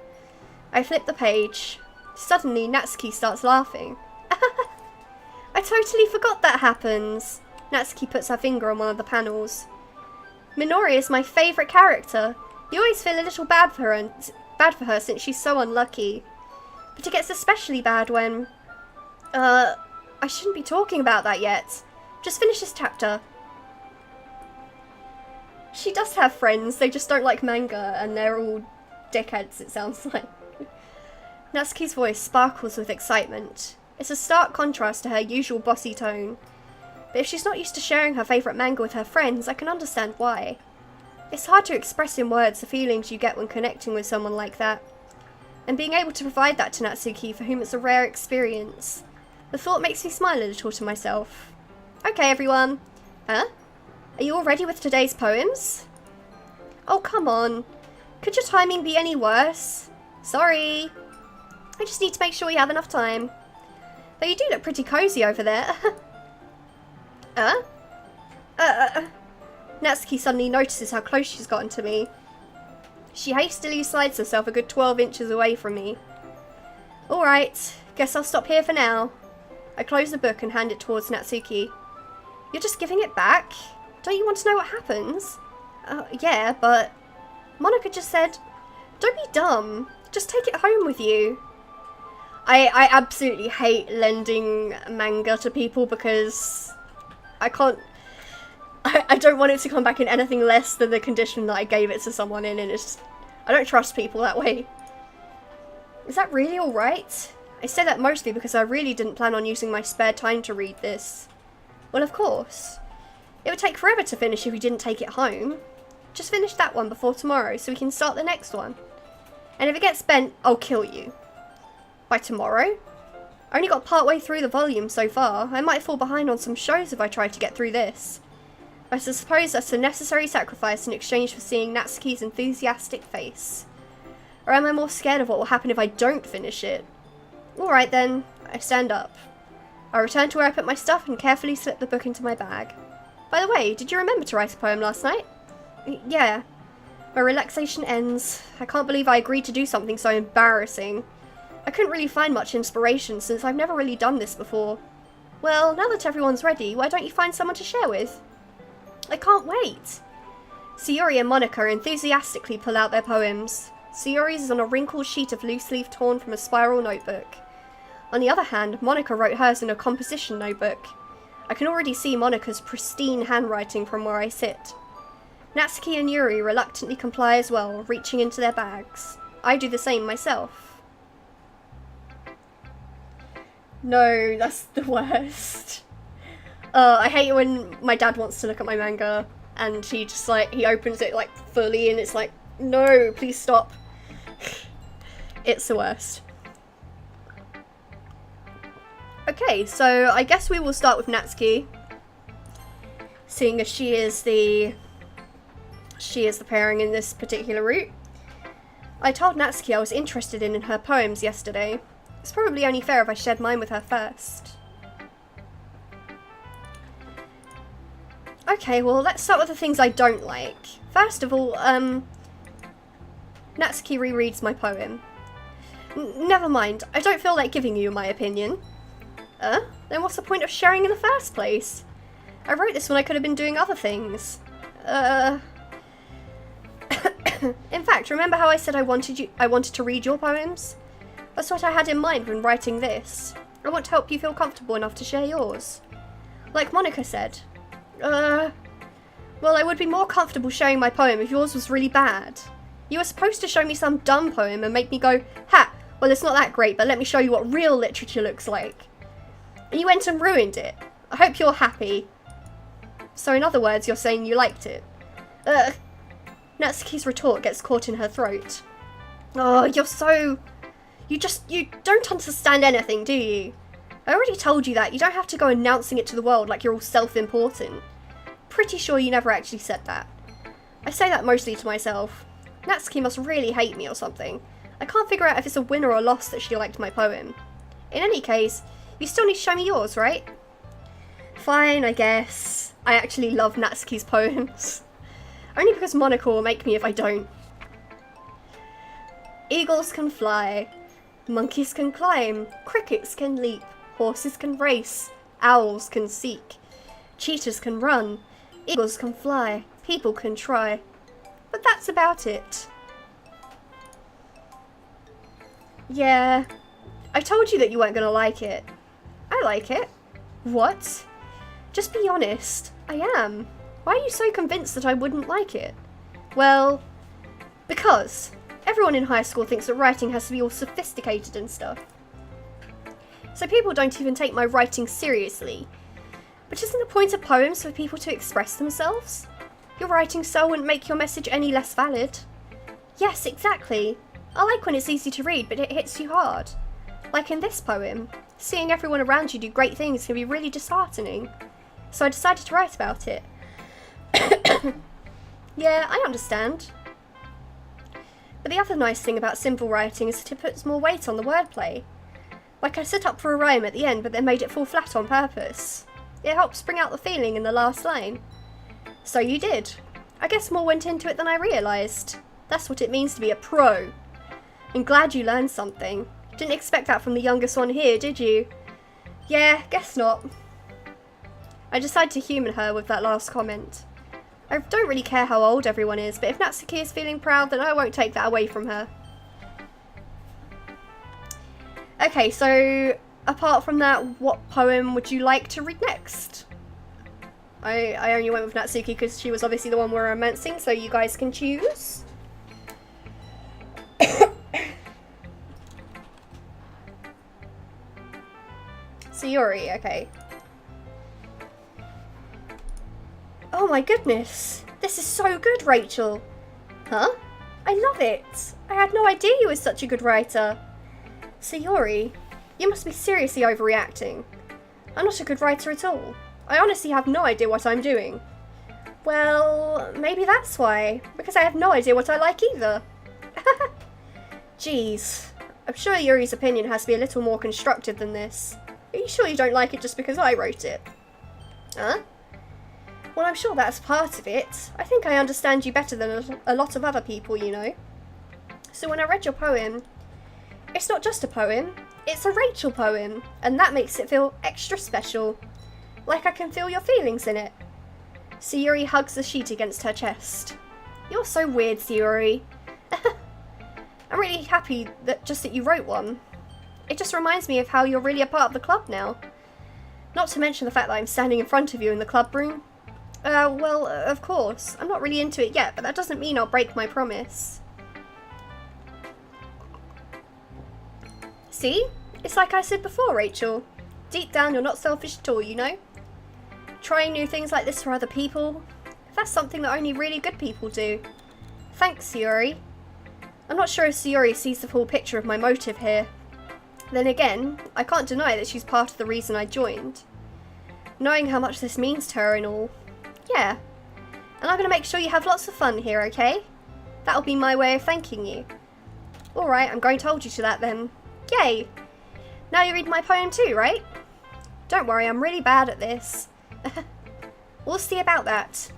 I flip the page. Suddenly, Natsuki starts laughing. I totally forgot that happens. Natsuki puts her finger on one of the panels. Minori is my favourite character. You always feel a little bad for her since she's so unlucky. But it gets especially bad when... I shouldn't be talking about that yet. Just finish this chapter. She does have friends, they just don't like manga, and they're all dickheads, it sounds like. Natsuki's voice sparkles with excitement. It's a stark contrast to her usual bossy tone. But if she's not used to sharing her favourite manga with her friends, I can understand why. It's hard to express in words the feelings you get when connecting with someone like that. And being able to provide that to Natsuki, for whom it's a rare experience. The thought makes me smile a little to myself. Okay, everyone. Huh? Are you all ready with today's poems? Oh, come on. Could your timing be any worse? Sorry. I just need to make sure we have enough time. Though you do look pretty cozy over there. Natsuki suddenly notices how close she's gotten to me. She hastily slides herself a good 12 inches away from me. Alright, guess I'll stop here for now. I close the book and hand it towards Natsuki. You're just giving it back? Don't you want to know what happens? Yeah, but... Monica just said, don't be dumb. Just take it home with you. I absolutely hate lending manga to people because I can't... I don't want it to come back in anything less than the condition that I gave it to someone in, and it's just... I don't trust people that way. Is that really alright? I say that mostly because I really didn't plan on using my spare time to read this. Well, of course. It would take forever to finish if we didn't take it home. Just finish that one before tomorrow so we can start the next one. And if it gets bent, I'll kill you. By tomorrow? I only got part way through the volume so far. I might fall behind on some shows if I try to get through this. I suppose that's a necessary sacrifice in exchange for seeing Natsuki's enthusiastic face. Or am I more scared of what will happen if I don't finish it? Alright then, I stand up. I return to where I put my stuff and carefully slip the book into my bag. By the way, did you remember to write a poem last night? Yeah. My relaxation ends. I can't believe I agreed to do something so embarrassing. I couldn't really find much inspiration since I've never really done this before. Well, now that everyone's ready, why don't you find someone to share with? I can't wait! Sayori and Monica enthusiastically pull out their poems. Sayori's is on a wrinkled sheet of loose leaf torn from a spiral notebook. On the other hand, Monica wrote hers in a composition notebook. I can already see Monica's pristine handwriting from where I sit. Natsuki and Yuri reluctantly comply as well, reaching into their bags. I do the same myself. No, that's the worst. I hate it when my dad wants to look at my manga and he just he opens it fully and it's like, no, please stop. It's the worst. Okay, so I guess we will start with Natsuki, seeing as she is the pairing in this particular route. I told Natsuki I was interested in her poems yesterday. It's probably only fair if I shared mine with her first. Okay, well, let's start with the things I don't like. First of all, Natsuki rereads my poem. Never mind, I don't feel like giving you my opinion. Then what's the point of sharing in the first place? I wrote this when I could have been doing other things. In fact, remember how I said I wanted to read your poems? That's what I had in mind when writing this. I want to help you feel comfortable enough to share yours. Like Monica said. Well, I would be more comfortable sharing my poem if yours was really bad. You were supposed to show me some dumb poem and make me go, ha, well it's not that great, but let me show you what real literature looks like. And you went and ruined it. I hope you're happy. So in other words, you're saying you liked it. Natsuki's retort gets caught in her throat. Oh, you're so... You don't understand anything, do you? I already told you that. You don't have to go announcing it to the world like you're all self-important. Pretty sure you never actually said that. I say that mostly to myself. Natsuki must really hate me or something. I can't figure out if it's a win or a loss that she liked my poem. In any case, you still need to show me yours, right? Fine, I guess. I actually love Natsuki's poems. Only because Monica will make me if I don't. Eagles can fly. Monkeys can climb. Crickets can leap. Horses can race. Owls can seek. Cheetahs can run. Eagles can fly. People can try. But that's about it. Yeah. I told you that you weren't going to like it. I like it. What? Just be honest. I am. Why are you so convinced that I wouldn't like it? Well, because everyone in high school thinks that writing has to be all sophisticated and stuff. So people don't even take my writing seriously. But isn't the point of poems for people to express themselves? Your writing style wouldn't make your message any less valid. Yes, exactly. I like when it's easy to read, but it hits you hard. Like in this poem, seeing everyone around you do great things can be really disheartening. So I decided to write about it. Yeah, I understand. But the other nice thing about simple writing is that it puts more weight on the wordplay. Like I set up for a rhyme at the end, but then made it fall flat on purpose. It helps bring out the feeling in the last line. So you did. I guess more went into it than I realised. That's what it means to be a pro. I'm glad you learned something. Didn't expect that from the youngest one here, did you? Yeah, guess not. I decided to humour her with that last comment. I don't really care how old everyone is, but if Natsuki is feeling proud, then I won't take that away from her. Okay, so apart from that, what poem would you like to read next? I only went with Natsuki because she was obviously the one we're romancing, so you guys can choose. Sayori, okay. Oh my goodness, this is so good, Rachel. Huh? I love it. I had no idea you were such a good writer. Sayori, you must be seriously overreacting. I'm not a good writer at all. I honestly have no idea what I'm doing. Well, maybe that's why. Because I have no idea what I like either. Jeez. I'm sure Yuri's opinion has to be a little more constructive than this. Are you sure you don't like it just because I wrote it? Huh? Well, I'm sure that's part of it. I think I understand you better than a lot of other people, you know. So when I read your poem, it's not just a poem, it's a Rachel poem, and that makes it feel extra special. Like I can feel your feelings in it. Sayori hugs the sheet against her chest. You're so weird, Sayori. I'm really happy that you wrote one. It just reminds me of how you're really a part of the club now. Not to mention the fact that I'm standing in front of you in the club room. Well, of course. I'm not really into it yet, but that doesn't mean I'll break my promise. See? It's like I said before, Rachel. Deep down, you're not selfish at all, you know? Trying new things like this for other people, that's something that only really good people do. Thanks, Sayori. I'm not sure if Sayori sees the full picture of my motive here. Then again, I can't deny that she's part of the reason I joined. Knowing how much this means to her and all. Yeah. And I'm going to make sure you have lots of fun here, okay? That'll be my way of thanking you. Alright, I'm going to hold you to that then. Yay! Now you read my poem too, right? Don't worry, I'm really bad at this. We'll see about that.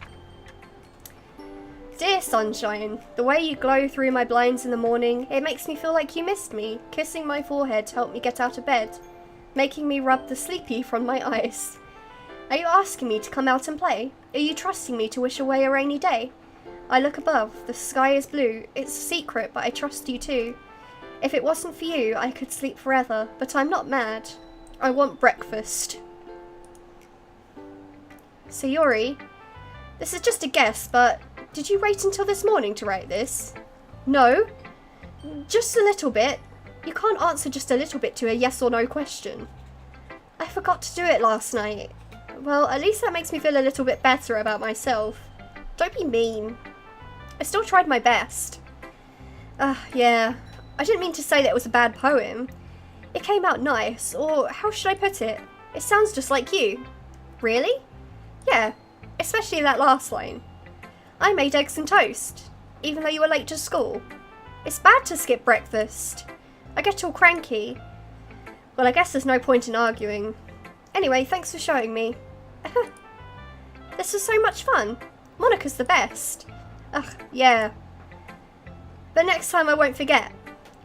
Dear sunshine, the way you glow through my blinds in the morning, it makes me feel like you missed me, kissing my forehead to help me get out of bed, making me rub the sleepy from my eyes. Are you asking me to come out and play? Are you trusting me to wish away a rainy day? I look above, the sky is blue, it's a secret, but I trust you too. If it wasn't for you, I could sleep forever, but I'm not mad. I want breakfast. Sayori, this is just a guess, but did you wait until this morning to write this? No? Just a little bit. You can't answer just a little bit to a yes or no question. I forgot to do it last night. Well, at least that makes me feel a little bit better about myself. Don't be mean. I still tried my best. Yeah. I didn't mean to say that it was a bad poem. It came out nice, or how should I put it? It sounds just like you. Really? Yeah, especially that last line. I made eggs and toast, even though you were late to school. It's bad to skip breakfast. I get all cranky. Well, I guess there's no point in arguing. Anyway, thanks for showing me. This was so much fun. Monica's the best. Ugh, yeah. But next time I won't forget.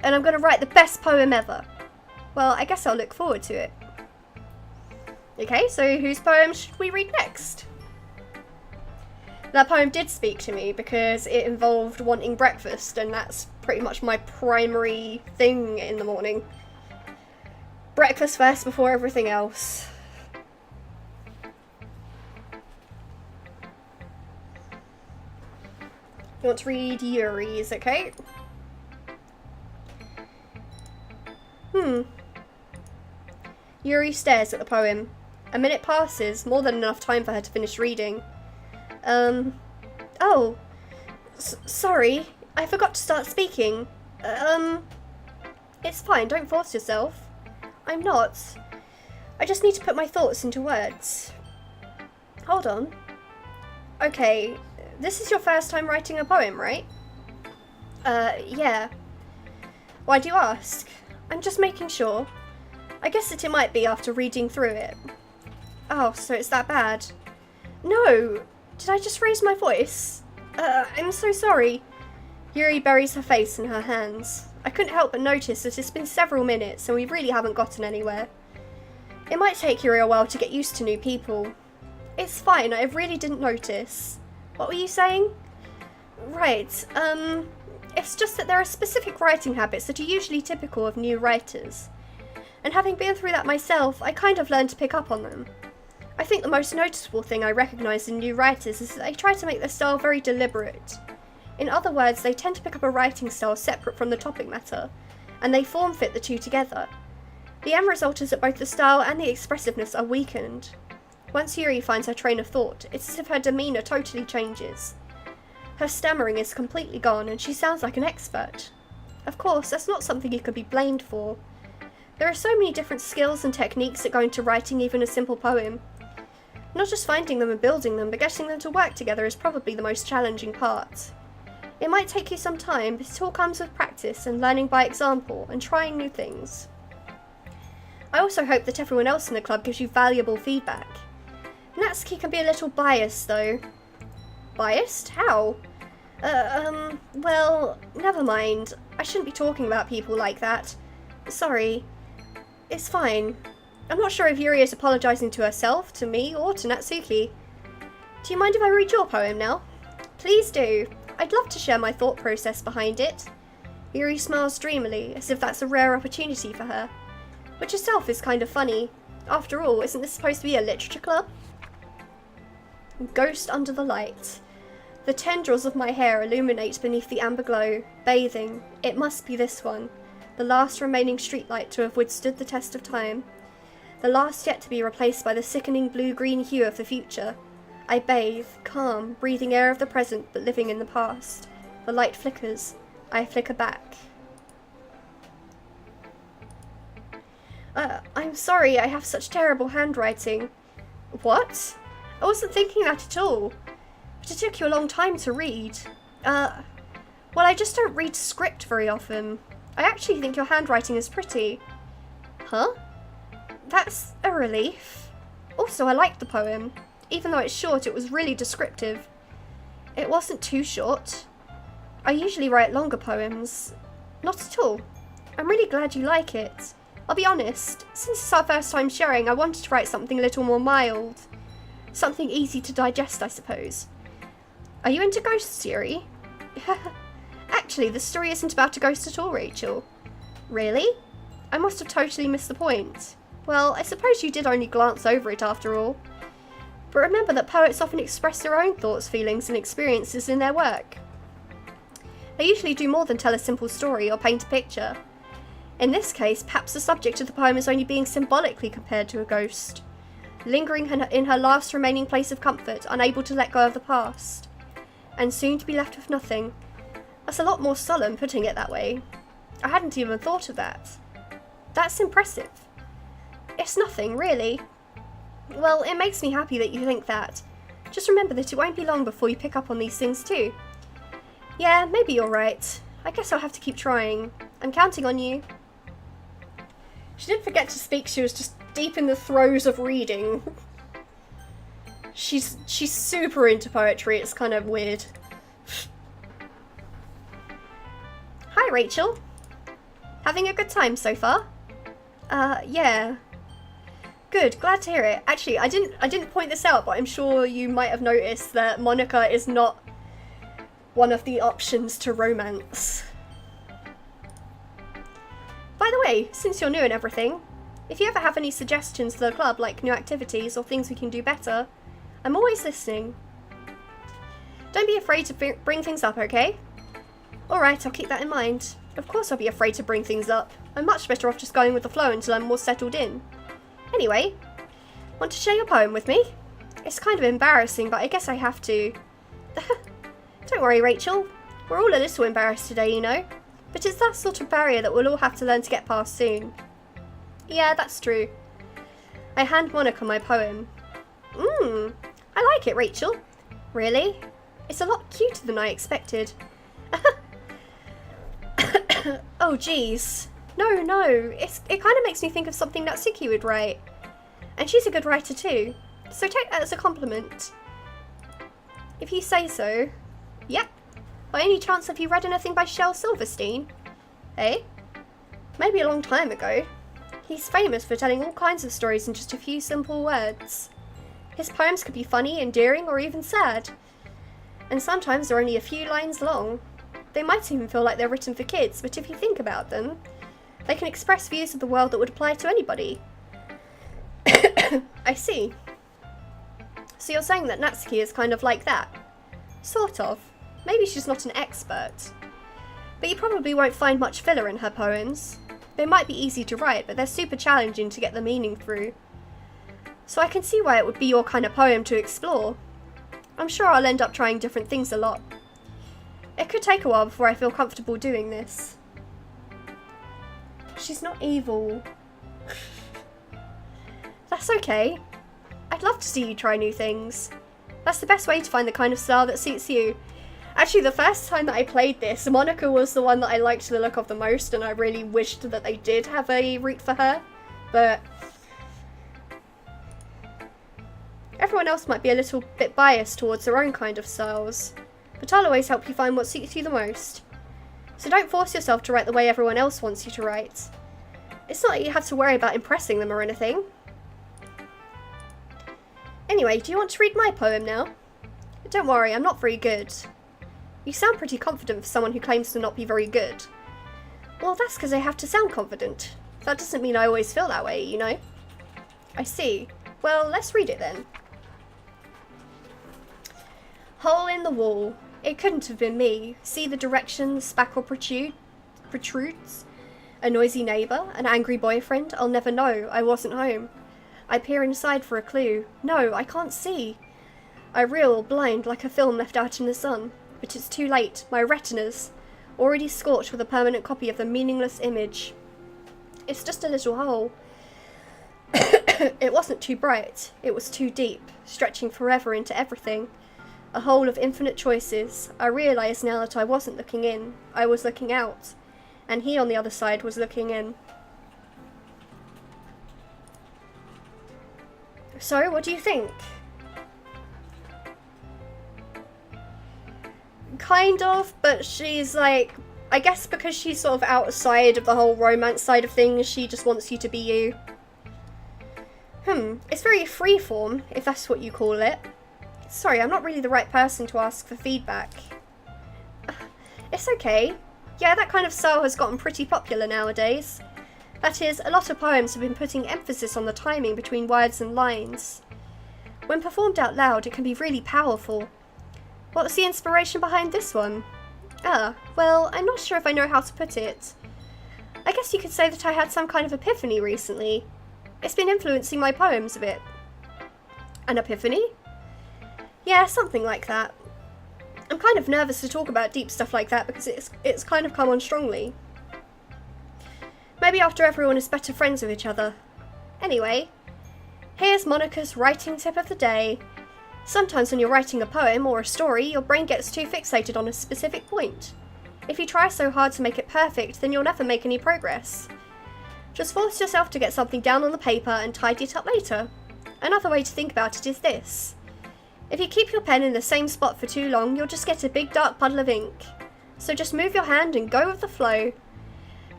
And I'm going to write the best poem ever. Well, I guess I'll look forward to it. Okay, so whose poem should we read next? That poem did speak to me because it involved wanting breakfast, and that's pretty much my primary thing in the morning. Breakfast first before everything else. You want to read Yuri's, okay? Yuri stares at the poem. A minute passes, more than enough time for her to finish reading. Oh. Sorry. I forgot to start speaking. It's fine, don't force yourself. I'm not. I just need to put my thoughts into words. Hold on. Okay, this is your first time writing a poem, right? Yeah. Why do you ask? I'm just making sure. I guess that it might be after reading through it. Oh, so it's that bad. No! Did I just raise my voice? I'm so sorry. Yuri buries her face in her hands. I couldn't help but notice that it's been several minutes and we really haven't gotten anywhere. It might take Yuri a while to get used to new people. It's fine, I really didn't notice. What were you saying? Right, it's just that there are specific writing habits that are usually typical of new writers. And having been through that myself, I kind of learned to pick up on them. I think the most noticeable thing I recognise in new writers is that they try to make their style very deliberate. In other words, they tend to pick up a writing style separate from the topic matter, and they form fit the two together. The end result is that both the style and the expressiveness are weakened. Once Yuri finds her train of thought, it's as if her demeanour totally changes. Her stammering is completely gone, and she sounds like an expert. Of course, that's not something you can be blamed for. There are so many different skills and techniques that go into writing even a simple poem. Not just finding them and building them, but getting them to work together is probably the most challenging part. It might take you some time, but it all comes with practice and learning by example and trying new things. I also hope that everyone else in the club gives you valuable feedback. Natsuki can be a little biased though. Biased? How? Well, never mind. I shouldn't be talking about people like that. Sorry. It's fine. I'm not sure if Yuri is apologising to herself, to me, or to Natsuki. Do you mind if I read your poem now? Please do. I'd love to share my thought process behind it. Yuri smiles dreamily, as if that's a rare opportunity for her. Which itself is kind of funny. After all, isn't this supposed to be a literature club? Ghost under the light. The tendrils of my hair illuminate beneath the amber glow, bathing. It must be this one. The last remaining streetlight to have withstood the test of time. The last yet to be replaced by the sickening blue-green hue of the future. I bathe, calm, breathing air of the present but living in the past. The light flickers. I flicker back. I'm sorry, I have such terrible handwriting. What? I wasn't thinking that at all. But it took you a long time to read. Well, I just don't read script very often. I actually think your handwriting is pretty. Huh? That's a relief. Also, I liked the poem. Even though it's short, it was really descriptive. It wasn't too short. I usually write longer poems. Not at all. I'm really glad you like it. I'll be honest, since it's our first time sharing, I wanted to write something a little more mild. Something easy to digest, I suppose. Are you into ghosts, Yuri? Actually, the story isn't about a ghost at all, Rachel. Really? I must have totally missed the point. Well, I suppose you did only glance over it after all. But remember that poets often express their own thoughts, feelings, and experiences in their work. They usually do more than tell a simple story or paint a picture. In this case, perhaps the subject of the poem is only being symbolically compared to a ghost, lingering in her last remaining place of comfort, unable to let go of the past, and soon to be left with nothing. That's a lot more solemn, putting it that way. I hadn't even thought of that. That's impressive. It's nothing, really. Well, it makes me happy that you think that. Just remember that it won't be long before you pick up on these things too. Yeah, maybe you're right. I guess I'll have to keep trying. I'm counting on you. She didn't forget to speak, she was just deep in the throes of reading. She's super into poetry, it's kind of weird. Hi, Rachel. Having a good time so far? Yeah. Good, glad to hear it. Actually, I didn't point this out, but I'm sure you might have noticed that Monica is not one of the options to romance. By the way, since you're new and everything, if you ever have any suggestions for the club, like new activities or things we can do better, I'm always listening. Don't be afraid to bring things up, okay? Alright, I'll keep that in mind. Of course I'll be afraid to bring things up. I'm much better off just going with the flow until I'm more settled in. Anyway, want to share your poem with me? It's kind of embarrassing, but I guess I have to. Don't worry, Rachel. We're all a little embarrassed today, you know. But it's that sort of barrier that we'll all have to learn to get past soon. Yeah, that's true. I hand Monica my poem. I like it, Rachel. Really? It's a lot cuter than I expected. Oh, jeez. No. It kind of makes me think of something that Suki would write. And she's a good writer too. So take that as a compliment. If you say so. Yep. By any chance have you read anything by Shel Silverstein? Eh? Maybe a long time ago. He's famous for telling all kinds of stories in just a few simple words. His poems could be funny, endearing, or even sad. And sometimes they're only a few lines long. They might even feel like they're written for kids, but if you think about them, they can express views of the world that would apply to anybody. I see. So you're saying that Natsuki is kind of like that? Sort of. Maybe she's not an expert. But you probably won't find much filler in her poems. They might be easy to write, but they're super challenging to get the meaning through. So I can see why it would be your kind of poem to explore. I'm sure I'll end up trying different things a lot. It could take a while before I feel comfortable doing this. She's not evil. That's okay. I'd love to see you try new things. That's the best way to find the kind of style that suits you. Actually, the first time that I played this, Monica was the one that I liked the look of the most, and I really wished that they did have a route for her. But everyone else might be a little bit biased towards their own kind of styles. But I'll always help you find what suits you the most. So don't force yourself to write the way everyone else wants you to write. It's not like you have to worry about impressing them or anything. Anyway, do you want to read my poem now? Don't worry, I'm not very good. You sound pretty confident for someone who claims to not be very good. Well, that's because I have to sound confident. That doesn't mean I always feel that way, you know? I see. Well, let's read it then. Hole in the wall. It couldn't have been me. See the direction the spackle protrudes? A noisy neighbour? An angry boyfriend? I'll never know. I wasn't home. I peer inside for a clue. No, I can't see. I reel, blind, like a film left out in the sun. But it's too late. My retinas, already scorched with a permanent copy of the meaningless image. It's just a little hole. It wasn't too bright. It was too deep, stretching forever into everything. A hole of infinite choices. I realise now that I wasn't looking in. I was looking out. And he on the other side was looking in. So, what do you think? Kind of, but she's like, I guess because she's sort of outside of the whole romance side of things, she just wants you to be you. It's very freeform, if that's what you call it. Sorry, I'm not really the right person to ask for feedback. It's okay. Yeah, that kind of style has gotten pretty popular nowadays. That is, a lot of poems have been putting emphasis on the timing between words and lines. When performed out loud, it can be really powerful. What's the inspiration behind this one? Well, I'm not sure if I know how to put it. I guess you could say that I had some kind of epiphany recently. It's been influencing my poems a bit. An epiphany? Yeah, something like that. I'm kind of nervous to talk about deep stuff like that because it's kind of come on strongly. Maybe after everyone is better friends with each other. Anyway, here's Monica's writing tip of the day. Sometimes when you're writing a poem or a story, your brain gets too fixated on a specific point. If you try so hard to make it perfect, then you'll never make any progress. Just force yourself to get something down on the paper and tidy it up later. Another way to think about it is this. If you keep your pen in the same spot for too long, you'll just get a big dark puddle of ink. So just move your hand and go with the flow.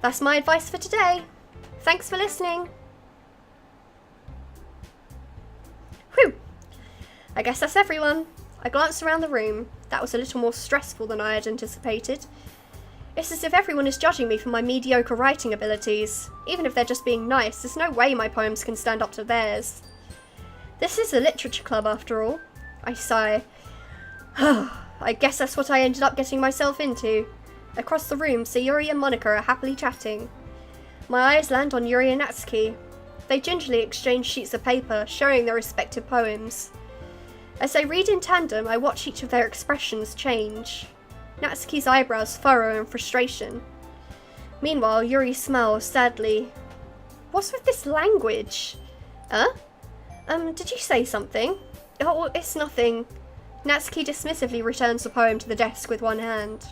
That's my advice for today. Thanks for listening. Whew. I guess that's everyone. I glanced around the room. That was a little more stressful than I had anticipated. It's as if everyone is judging me for my mediocre writing abilities. Even if they're just being nice, there's no way my poems can stand up to theirs. This is a literature club after all. I sigh. I guess that's what I ended up getting myself into. Across the room, Sayuri and Monica are happily chatting. My eyes land on Yuri and Natsuki. They gingerly exchange sheets of paper, showing their respective poems. As they read in tandem, I watch each of their expressions change. Natsuki's eyebrows furrow in frustration. Meanwhile, Yuri smiles sadly. What's with this language? Huh? Did you say something? Oh, it's nothing. Natsuki dismissively returns the poem to the desk with one hand.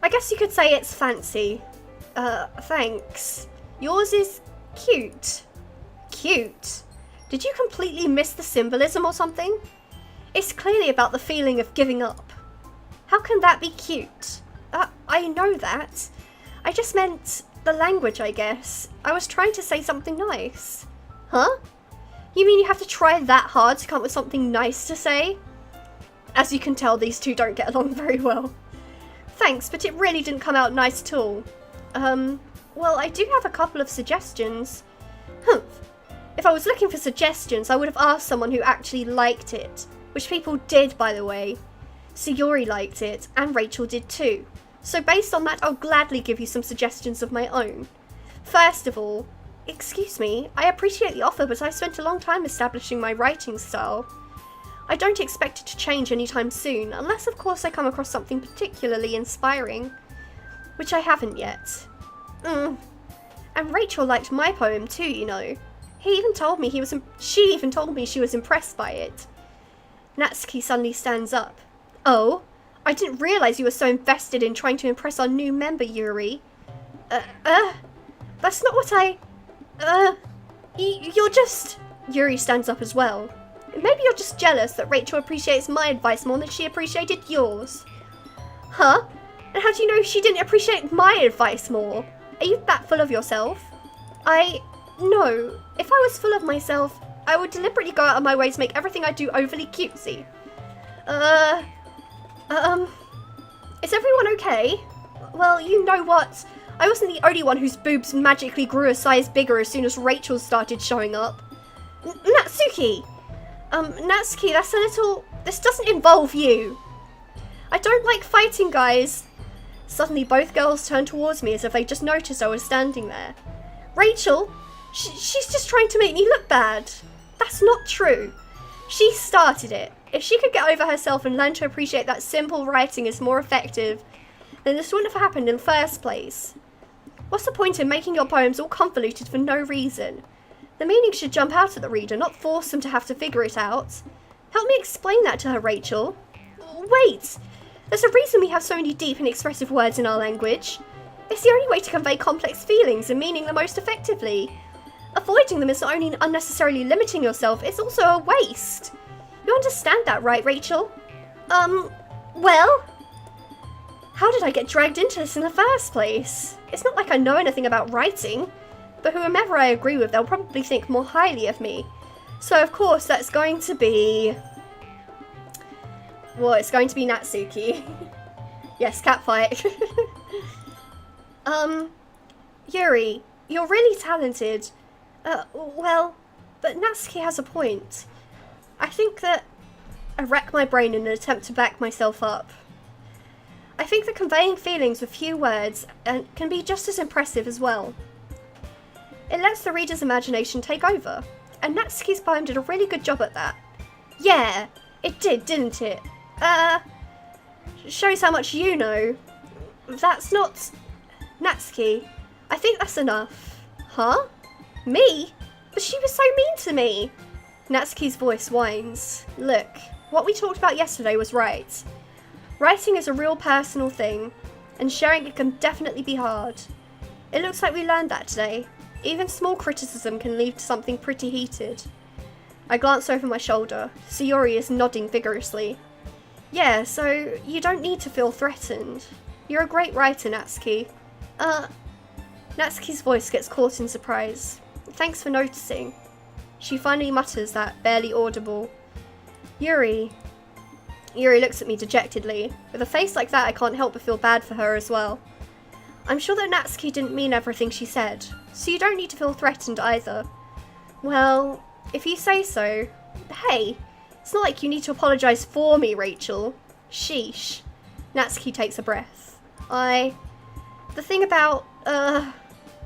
I guess you could say it's fancy. Thanks. Yours is cute. Cute? Did you completely miss the symbolism or something? It's clearly about the feeling of giving up. How can that be cute? I know that. I just meant the language, I guess. I was trying to say something nice. Huh? You mean you have to try that hard to come up with something nice to say? As you can tell, these two don't get along very well. Thanks, but it really didn't come out nice at all. Well, I do have a couple of suggestions. Humph. If I was looking for suggestions, I would have asked someone who actually liked it. Which people did, by the way. Sayuri liked it, and Rachel did too. So based on that, I'll gladly give you some suggestions of my own. First of all, excuse me, I appreciate the offer, but I've spent a long time establishing my writing style. I don't expect it to change anytime soon, unless of course I come across something particularly inspiring. Which I haven't yet. And Rachel liked my poem too, you know. She even told me she was impressed by it. Natsuki suddenly stands up. Oh, I didn't realise you were so invested in trying to impress our new member, Yuri. That's not what you're just... Yuri stands up as well. Maybe you're just jealous that Rachel appreciates my advice more than she appreciated yours. Huh? And how do you know she didn't appreciate my advice more? Are you that full of yourself? No. If I was full of myself, I would deliberately go out of my way to make everything I do overly cutesy. Is everyone okay? Well, you know what? I wasn't the only one whose boobs magically grew a size bigger as soon as Rachel started showing up. Natsuki! Natsuki, that's a little... This doesn't involve you. I don't like fighting, guys. Suddenly, both girls turned towards me as if they just noticed I was standing there. Rachel, she's just trying to make me look bad. That's not true. She started it. If she could get over herself and learn to appreciate that simple writing is more effective, then this wouldn't have happened in the first place. What's the point in making your poems all convoluted for no reason? The meaning should jump out at the reader, not force them to have to figure it out. Help me explain that to her, Rachel. Wait! There's a reason we have so many deep and expressive words in our language. It's the only way to convey complex feelings and meaning the most effectively. Avoiding them is not only unnecessarily limiting yourself, it's also a waste. You understand that, right, Rachel? Well? How did I get dragged into this in the first place? It's not like I know anything about writing, but whomever I agree with, they'll probably think more highly of me. So, of course, that's going to be... Well, it's going to be Natsuki. Yes, catfight. Yuri, you're really talented. Well, but Natsuki has a point. I think that I rack my brain in an attempt to back myself up. I think that conveying feelings with few words can be just as impressive as well. It lets the reader's imagination take over, and Natsuki's poem did a really good job at that. Yeah, it did, didn't it? Shows how much you know. That's not... Natsuki, I think that's enough. Huh? Me? But she was so mean to me. Natsuki's voice whines. Look, what we talked about yesterday was right. Writing is a real personal thing, and sharing it can definitely be hard. It looks like we learned that today. Even small criticism can lead to something pretty heated. I glance over my shoulder. Sayuri is nodding vigorously. Yeah, so you don't need to feel threatened. You're a great writer, Natsuki. Natsuki's voice gets caught in surprise. Thanks for noticing. She finally mutters that, barely audible. Yuri. Yuri looks at me dejectedly. With a face like that, I can't help but feel bad for her as well. I'm sure that Natsuki didn't mean everything she said, so you don't need to feel threatened either. Well, if you say so. Hey, it's not like you need to apologise for me, Rachel. Sheesh. Natsuki takes a breath. The thing about,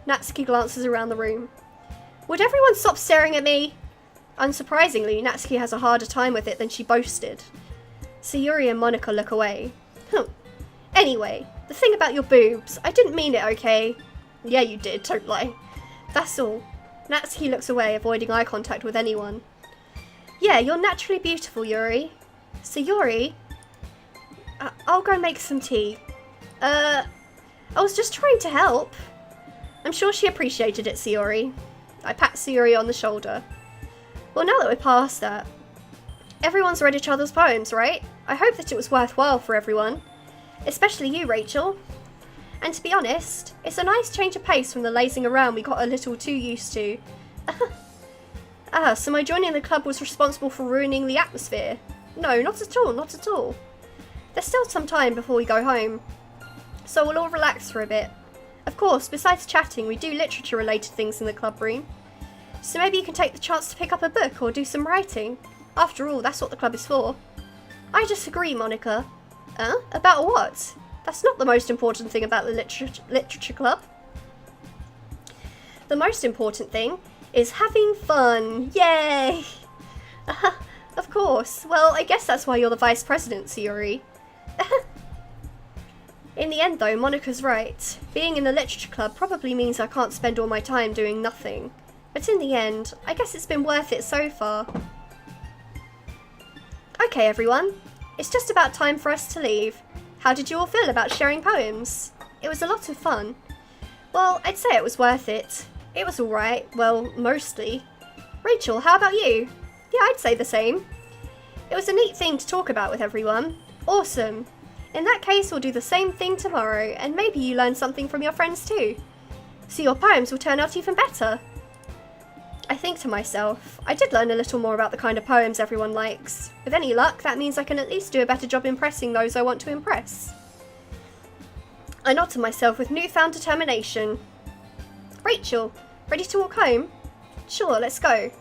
Natsuki glances around the room. Would everyone stop staring at me? Unsurprisingly, Natsuki has a harder time with it than she boasted. Sayuri and Monica look away. Anyway, the thing about your boobs, I didn't mean it, okay? Yeah, you did, don't lie. That's all. Natsuki looks away, avoiding eye contact with anyone. Yeah, you're naturally beautiful, Yuri. Sayuri? I'll go make some tea. I was just trying to help. I'm sure she appreciated it, Sayuri. I pat Sayuri on the shoulder. Well, now that we're past that, everyone's read each other's poems, right? I hope that it was worthwhile for everyone. Especially you, Rachel. And to be honest, it's a nice change of pace from the lazing around we got a little too used to. So my joining the club was responsible for ruining the atmosphere? No, not at all, not at all. There's still some time before we go home, so we'll all relax for a bit. Of course, besides chatting, we do literature-related things in the club room. So maybe you can take the chance to pick up a book or do some writing. After all, that's what the club is for. I disagree, Monica. About what? That's not the most important thing about the literature club. The most important thing is having fun. Yay! Of course. Well, I guess that's why you're the vice president, Sayuri. In the end, though, Monica's right. Being in the literature club probably means I can't spend all my time doing nothing. But in the end, I guess it's been worth it so far. Okay, everyone. It's just about time for us to leave. How did you all feel about sharing poems? It was a lot of fun. Well, I'd say it was worth it. It was alright. Well, mostly. Rachel, how about you? Yeah, I'd say the same. It was a neat thing to talk about with everyone. Awesome. In that case, we'll do the same thing tomorrow, and maybe you learn something from your friends too. So your poems will turn out even better. I think to myself, I did learn a little more about the kind of poems everyone likes. With any luck, that means I can at least do a better job impressing those I want to impress. I nod to myself with newfound determination. Rachel, ready to walk home? Sure, let's go.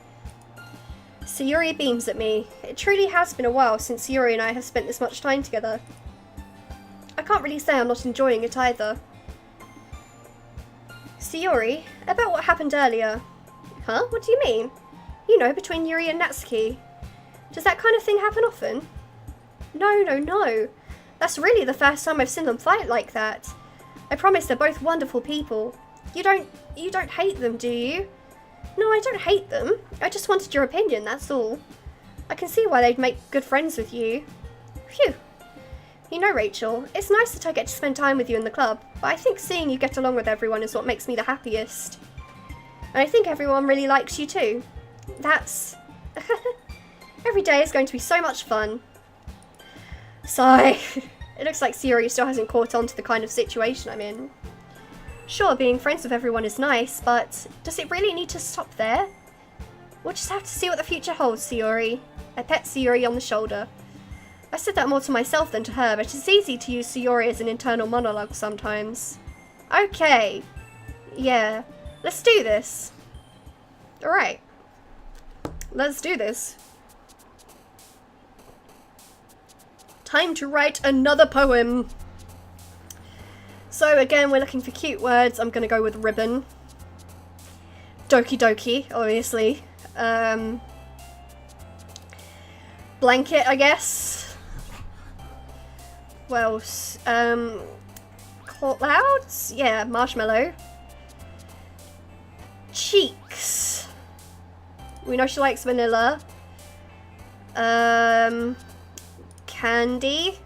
Sayuri beams at me. It truly has been a while since Sayuri and I have spent this much time together. I can't really say I'm not enjoying it either. Sayuri, about what happened earlier. Huh? What do you mean? You know, between Yuri and Natsuki. Does that kind of thing happen often? No. That's really the first time I've seen them fight like that. I promise they're both wonderful people. You don't hate them, do you? No, I don't hate them. I just wanted your opinion, that's all. I can see why they'd make good friends with you. Phew. You know, Rachel, it's nice that I get to spend time with you in the club, but I think seeing you get along with everyone is what makes me the happiest. And I think everyone really likes you too. That's... Every day is going to be so much fun. Sigh. It looks like Sayuri still hasn't caught on to the kind of situation I'm in. Sure, being friends with everyone is nice, but does it really need to stop there? We'll just have to see what the future holds, Sayuri. I pet Sayuri on the shoulder. I said that more to myself than to her, but it's easy to use Sayuri as an internal monologue sometimes. Okay. Yeah. Let's do this. Alright. Let's do this. Time to write another poem. So again, we're looking for cute words. I'm gonna go with ribbon. Doki doki, obviously. Blanket, I guess. What else? Clouds? Yeah, marshmallow. Cheeks. We know she likes vanilla. Candy.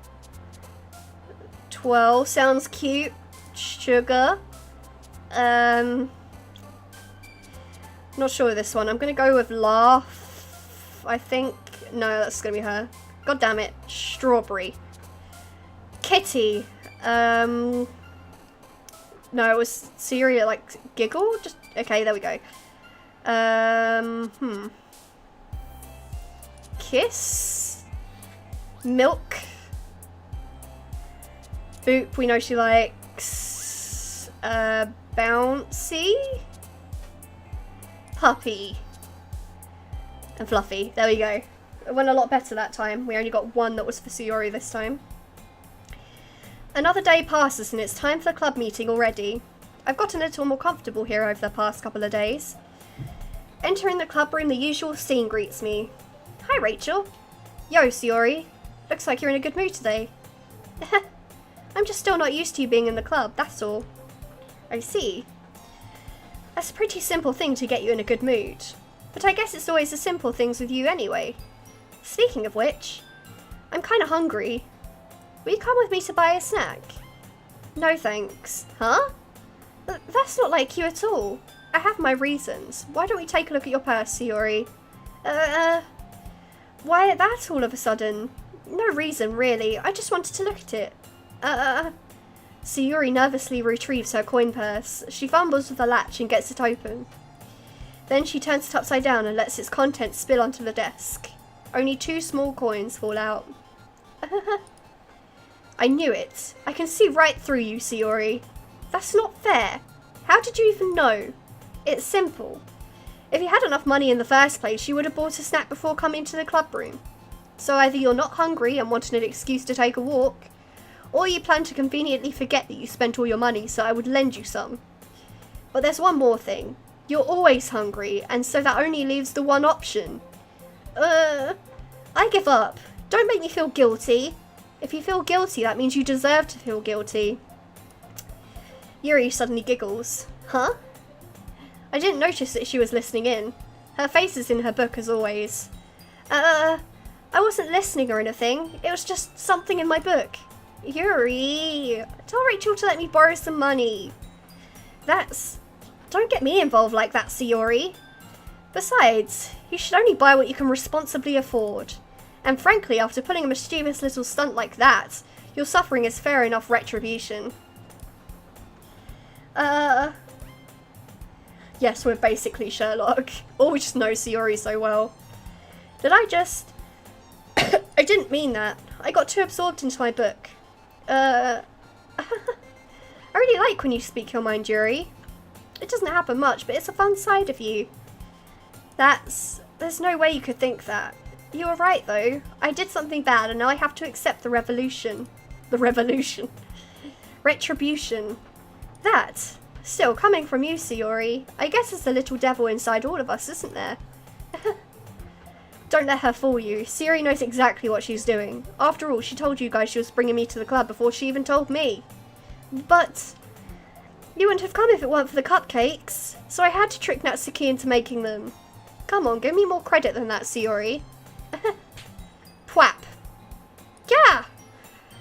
12 sounds cute. Sugar. Not sure with this one. I'm gonna go with laugh. I think. No, that's gonna be her. God damn it. Strawberry. Kitty. No, it was Syria, like, giggle? Just, okay, there we go. Kiss? Milk? Boop, we know she likes, bouncy? Puppy. And Fluffy. There we go. It went a lot better that time. We only got one that was for Sayori this time. Another day passes and it's time for the club meeting already. I've gotten a little more comfortable here over the past couple of days. Entering the club room, the usual scene greets me. Hi, Rachel. Yo, Sayori. Looks like you're in a good mood today. I'm just still not used to you being in the club, that's all. I see. That's a pretty simple thing to get you in a good mood. But I guess it's always the simple things with you anyway. Speaking of which, I'm kinda hungry. Will you come with me to buy a snack? No thanks. Huh? That's not like you at all. I have my reasons. Why don't we take a look at your purse, Sayori? Why that all of a sudden? No reason, really. I just wanted to look at it. Sayori nervously retrieves her coin purse. She fumbles with the latch and gets it open. Then she turns it upside down and lets its contents spill onto the desk. Only 2 small coins fall out. I knew it. I can see right through you, Sayori. That's not fair. How did you even know? It's simple. If you had enough money in the first place, you would have bought a snack before coming to the club room. So either you're not hungry and wanted an excuse to take a walk, or you plan to conveniently forget that you spent all your money so I would lend you some. But there's one more thing. You're always hungry, and so that only leaves the one option. I give up. Don't make me feel guilty. If you feel guilty, that means you deserve to feel guilty. Yuri suddenly giggles. Huh? I didn't notice that she was listening in. Her face is in her book as always. I wasn't listening or anything. It was just something in my book. Yuri, tell Rachel to let me borrow some money. Don't get me involved like that, Sayori. Besides, you should only buy what you can responsibly afford. And frankly, after pulling a mischievous little stunt like that, your suffering is fair enough retribution. Yes, we're basically Sherlock. Or we just know Sayori so well. Did I just... I didn't mean that. I got too absorbed into my book. I really like when you speak your mind, Yuri. It doesn't happen much, but it's a fun side of you. There's no way you could think that. You were right, though. I did something bad, and now I have to accept the revolution. The revolution. Retribution. That. Still, coming from you, Sayori, I guess there's a little devil inside all of us, isn't there? Don't let her fool you. Sayori knows exactly what she's doing. After all, she told you guys she was bringing me to the club before she even told me. But you wouldn't have come if it weren't for the cupcakes, so I had to trick Natsuki into making them. Come on, give me more credit than that, Sayori. Pwap. Yeah!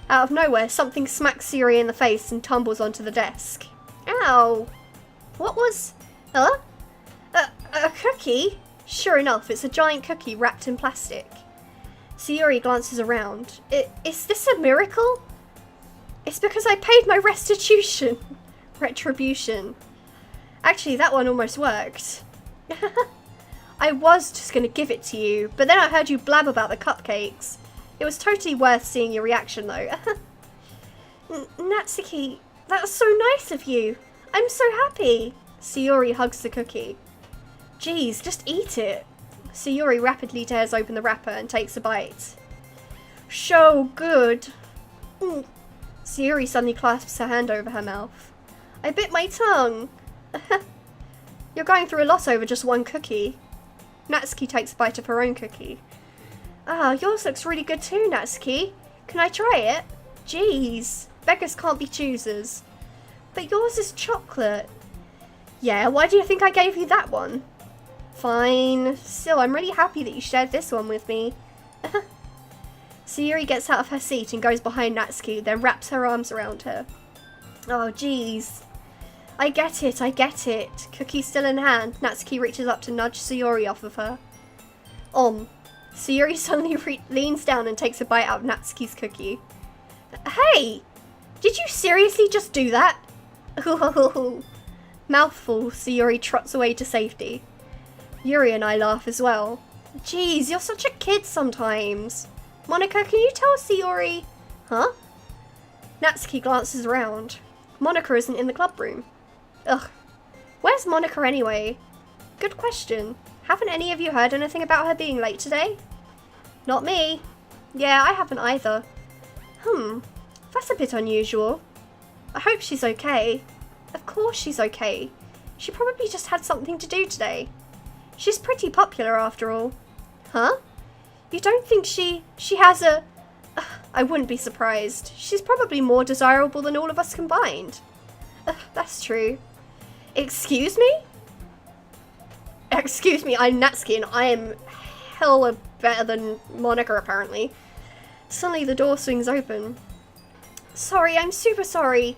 Out of nowhere, something smacks Sayori in the face and tumbles onto the desk. Ow! What was... Huh? A cookie? Sure enough, it's a giant cookie wrapped in plastic. Sayori glances around. Is this a miracle? It's because I paid my restitution. Retribution. Actually, that one almost worked. I was just going to give it to you, but then I heard you blab about the cupcakes. It was totally worth seeing your reaction, though. Natsuki, that's so nice of you. I'm so happy. Sayori hugs the cookie. Geez, just eat it. Sayori rapidly tears open the wrapper and takes a bite. So good. Sayori suddenly clasps her hand over her mouth. I bit my tongue. You're going through a lot over just one cookie. Natsuki takes a bite of her own cookie. Ah, yours looks really good too, Natsuki. Can I try it? Jeez, beggars can't be choosers. But yours is chocolate. Yeah, why do you think I gave you that one? Fine. Still, I'm really happy that you shared this one with me. Sayori gets out of her seat and goes behind Natsuki, then wraps her arms around her. Oh, jeez. I get it, I get it. Cookie still in hand, Natsuki reaches up to nudge Sayori off of her. Sayuri suddenly leans down and takes a bite out of Natsuki's cookie. Hey! Did you seriously just do that? Mouthful, Sayuri trots away to safety. Yuri and I laugh as well. Jeez, you're such a kid sometimes. Monica, can you tell Sayuri? Huh? Natsuki glances around. Monica isn't in the club room. Ugh. Where's Monica anyway? Good question. Haven't any of you heard anything about her being late today? Not me. Yeah, I haven't either. That's a bit unusual. I hope she's okay. Of course she's okay. She probably just had something to do today. She's pretty popular after all. Huh? You don't think she has a... I wouldn't be surprised. She's probably more desirable than all of us combined. That's true. Excuse me? Excuse me, I'm Natsuki and I am hella better than Monica apparently. Suddenly the door swings open. Sorry, I'm super sorry.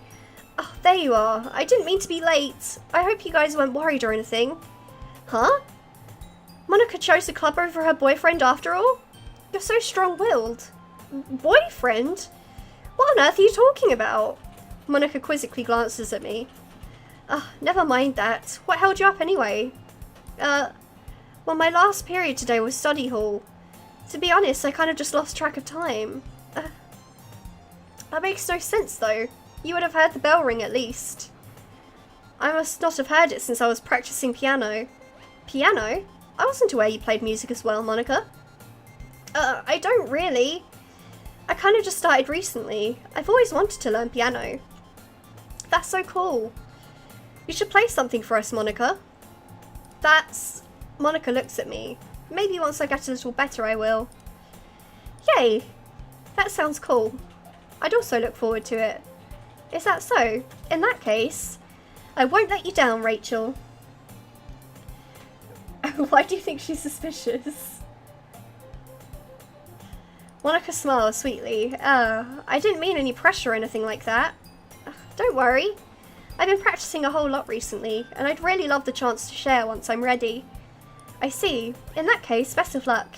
Oh, there you are. I didn't mean to be late. I hope you guys weren't worried or anything. Huh? Monica chose the club over her boyfriend after all? You're so strong-willed. Boyfriend? What on earth are you talking about? Monica quizzically glances at me. Never mind that. What held you up anyway? Well, my last period today was study hall. To be honest, I kind of just lost track of time. That makes no sense, though. You would have heard the bell ring at least. I must not have heard it since I was practicing piano. Piano? I wasn't aware you played music as well, Monica. I don't really. I kind of just started recently. I've always wanted to learn piano. That's so cool. You should play something for us, Monica. Monica looks at me. Maybe once I get a little better I will. Yay! That sounds cool. I'd also look forward to it. Is that so? In that case, I won't let you down, Rachel. Why do you think she's suspicious? Monica smiles sweetly. I didn't mean any pressure or anything like that. Don't worry. I've been practicing a whole lot recently, and I'd really love the chance to share once I'm ready. I see. In that case, best of luck.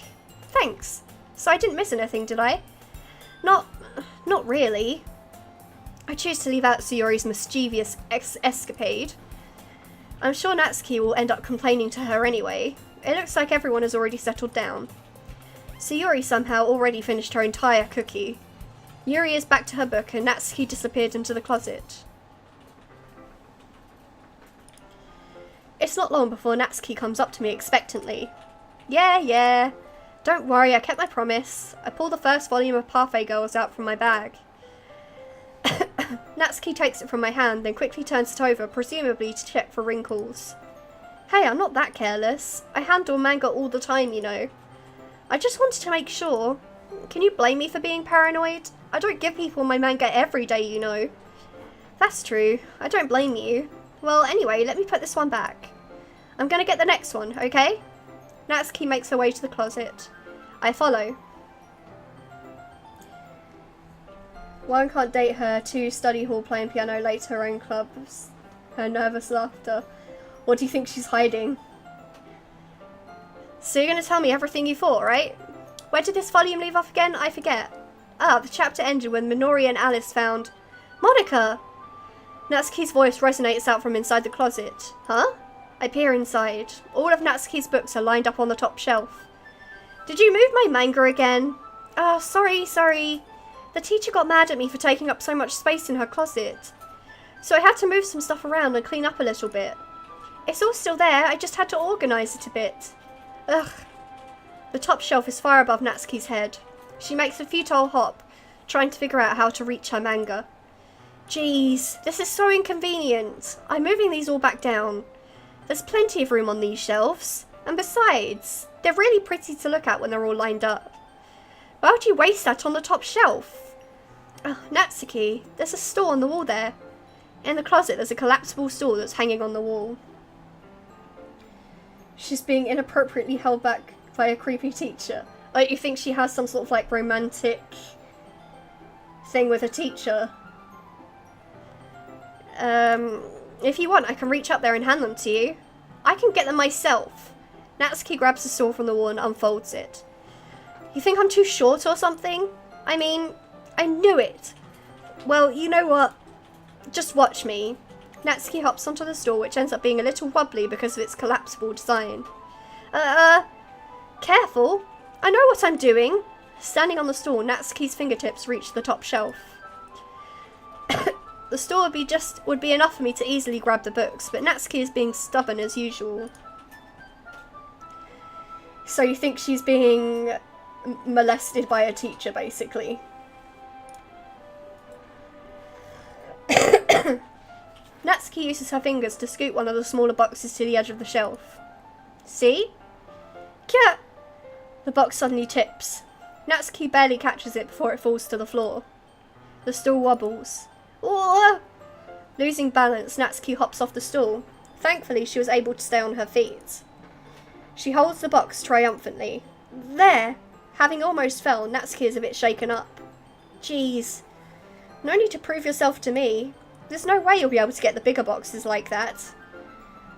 Thanks. So I didn't miss anything, did I? Not really. I choose to leave out Sayori's mischievous escapade. I'm sure Natsuki will end up complaining to her anyway. It looks like everyone has already settled down. Sayori somehow already finished her entire cookie. Yuri is back to her book and Natsuki disappeared into the closet. It's not long before Natsuki comes up to me expectantly. Yeah. Don't worry, I kept my promise. I pull the first volume of Parfait Girls out from my bag. Natsuki takes it from my hand, then quickly turns it over, presumably to check for wrinkles. Hey, I'm not that careless. I handle manga all the time, you know. I just wanted to make sure. Can you blame me for being paranoid? I don't give people my manga every day, you know. That's true. I don't blame you. Well, anyway, let me put this one back. I'm gonna get the next one, okay? Natsuki makes her way to the closet. I follow. 1 can't date her, 2 study hall playing piano, late to her own clubs. Her nervous laughter. What do you think she's hiding? So you're gonna tell me everything you thought, right? Where did this volume leave off again? I forget. The chapter ended when Minori and Alice found... Monica! Natsuki's voice resonates out from inside the closet. Huh? I peer inside. All of Natsuki's books are lined up on the top shelf. Did you move my manga again? Oh, sorry. The teacher got mad at me for taking up so much space in her closet. So I had to move some stuff around and clean up a little bit. It's all still there, I just had to organise it a bit. Ugh. The top shelf is far above Natsuki's head. She makes a futile hop, trying to figure out how to reach her manga. Jeez, this is so inconvenient. I'm moving these all back down. There's plenty of room on these shelves. And besides, they're really pretty to look at when they're all lined up. Why would you waste that on the top shelf? Oh, Natsuki, there's a stool on the wall there. In the closet, there's a collapsible stool that's hanging on the wall. She's being inappropriately held back by a creepy teacher. Like, you think she has some sort of, like, romantic thing with a teacher. If you want, I can reach up there and hand them to you. I can get them myself. Natsuki grabs the stool from the wall and unfolds it. You think I'm too short or something? I mean, I knew it. Well, you know what? Just watch me. Natsuki hops onto the stool, which ends up being a little wobbly because of its collapsible design. Careful. I know what I'm doing. Standing on the stool, Natsuki's fingertips reach the top shelf. The stool would be enough for me to easily grab the books, but Natsuki is being stubborn as usual. So you think she's being molested by a teacher, basically. Natsuki uses her fingers to scoot one of the smaller boxes to the edge of the shelf. See? Kya! The box suddenly tips. Natsuki barely catches it before it falls to the floor. The stool wobbles. Ooh! Losing balance, Natsuki hops off the stool. Thankfully, she was able to stay on her feet. She holds the box triumphantly. There! Having almost fell, Natsuki is a bit shaken up. Jeez. No need to prove yourself to me. There's no way you'll be able to get the bigger boxes like that.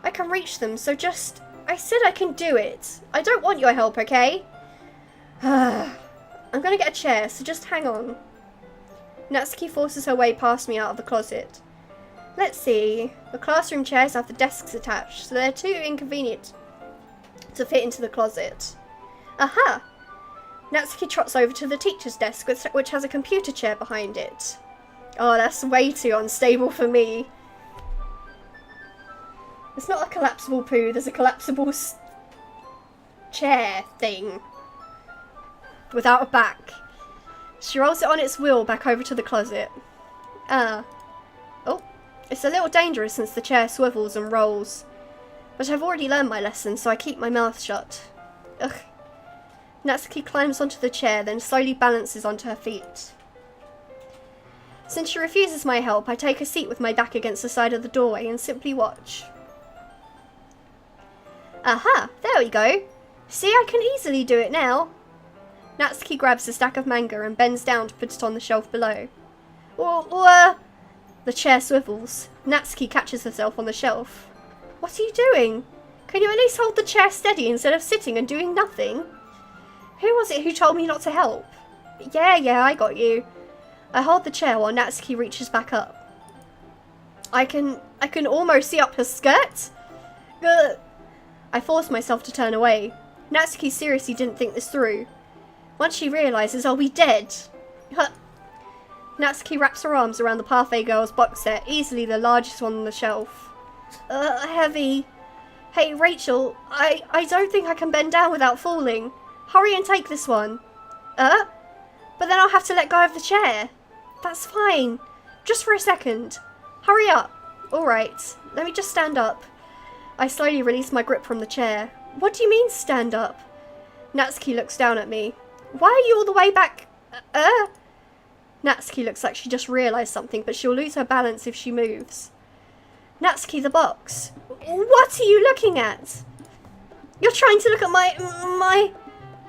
I can reach them, so just... I said I can do it. I don't want your help, okay? I'm gonna get a chair, so just hang on. Natsuki forces her way past me out of the closet. Let's see. The classroom chairs have the desks attached, so they're too inconvenient to fit into the closet. Aha! Natsuki trots over to the teacher's desk, which has a computer chair behind it. Oh, that's way too unstable for me. It's not a collapsible poo, there's a collapsible chair thing. Without a back. She rolls it on its wheel back over to the closet. Oh, it's a little dangerous since the chair swivels and rolls. But I've already learned my lesson, so I keep my mouth shut. Ugh. Natsuki climbs onto the chair, then slowly balances onto her feet. Since she refuses my help, I take a seat with my back against the side of the doorway and simply watch. Aha, there we go. See, I can easily do it now. Natsuki grabs a stack of manga and bends down to put it on the shelf below. The chair swivels. Natsuki catches herself on the shelf. What are you doing? Can you at least hold the chair steady instead of sitting and doing nothing? Who was it who told me not to help? Yeah, I got you. I hold the chair while Natsuki reaches back up. I can almost see up her skirt. Ugh. I force myself to turn away. Natsuki seriously didn't think this through. Once she realises I'll be dead. Natsuki wraps her arms around the Parfait Girls box set, easily the largest one on the shelf. Heavy. Hey, Rachel, I don't think I can bend down without falling. Hurry and take this one. But then I'll have to let go of the chair. That's fine. Just for a second. Hurry up. Alright, let me just stand up. I slowly release my grip from the chair. What do you mean, stand up? Natsuki looks down at me. Why are you all the way back? Natsuki looks like she just realised something, but she'll lose her balance if she moves. Natsuki, the box. What are you looking at? You're trying to look at my...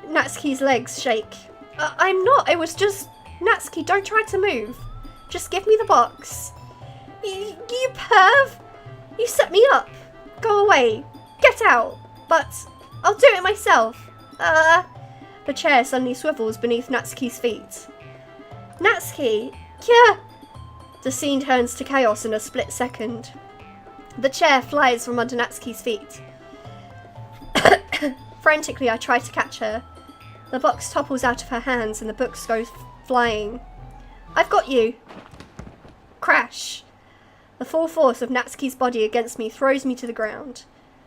Natsuki's legs shake. I'm not, I was just... Natsuki, don't try to move. Just give me the box. You perv! You set me up. Go away. Get out. But I'll do it myself. The chair suddenly swivels beneath Natsuki's feet. Natsuki! Kya! The scene turns to chaos in a split second. The chair flies from under Natsuki's feet. Frantically, I try to catch her. The box topples out of her hands and the books go flying. I've got you! Crash! The full force of Natsuki's body against me throws me to the ground.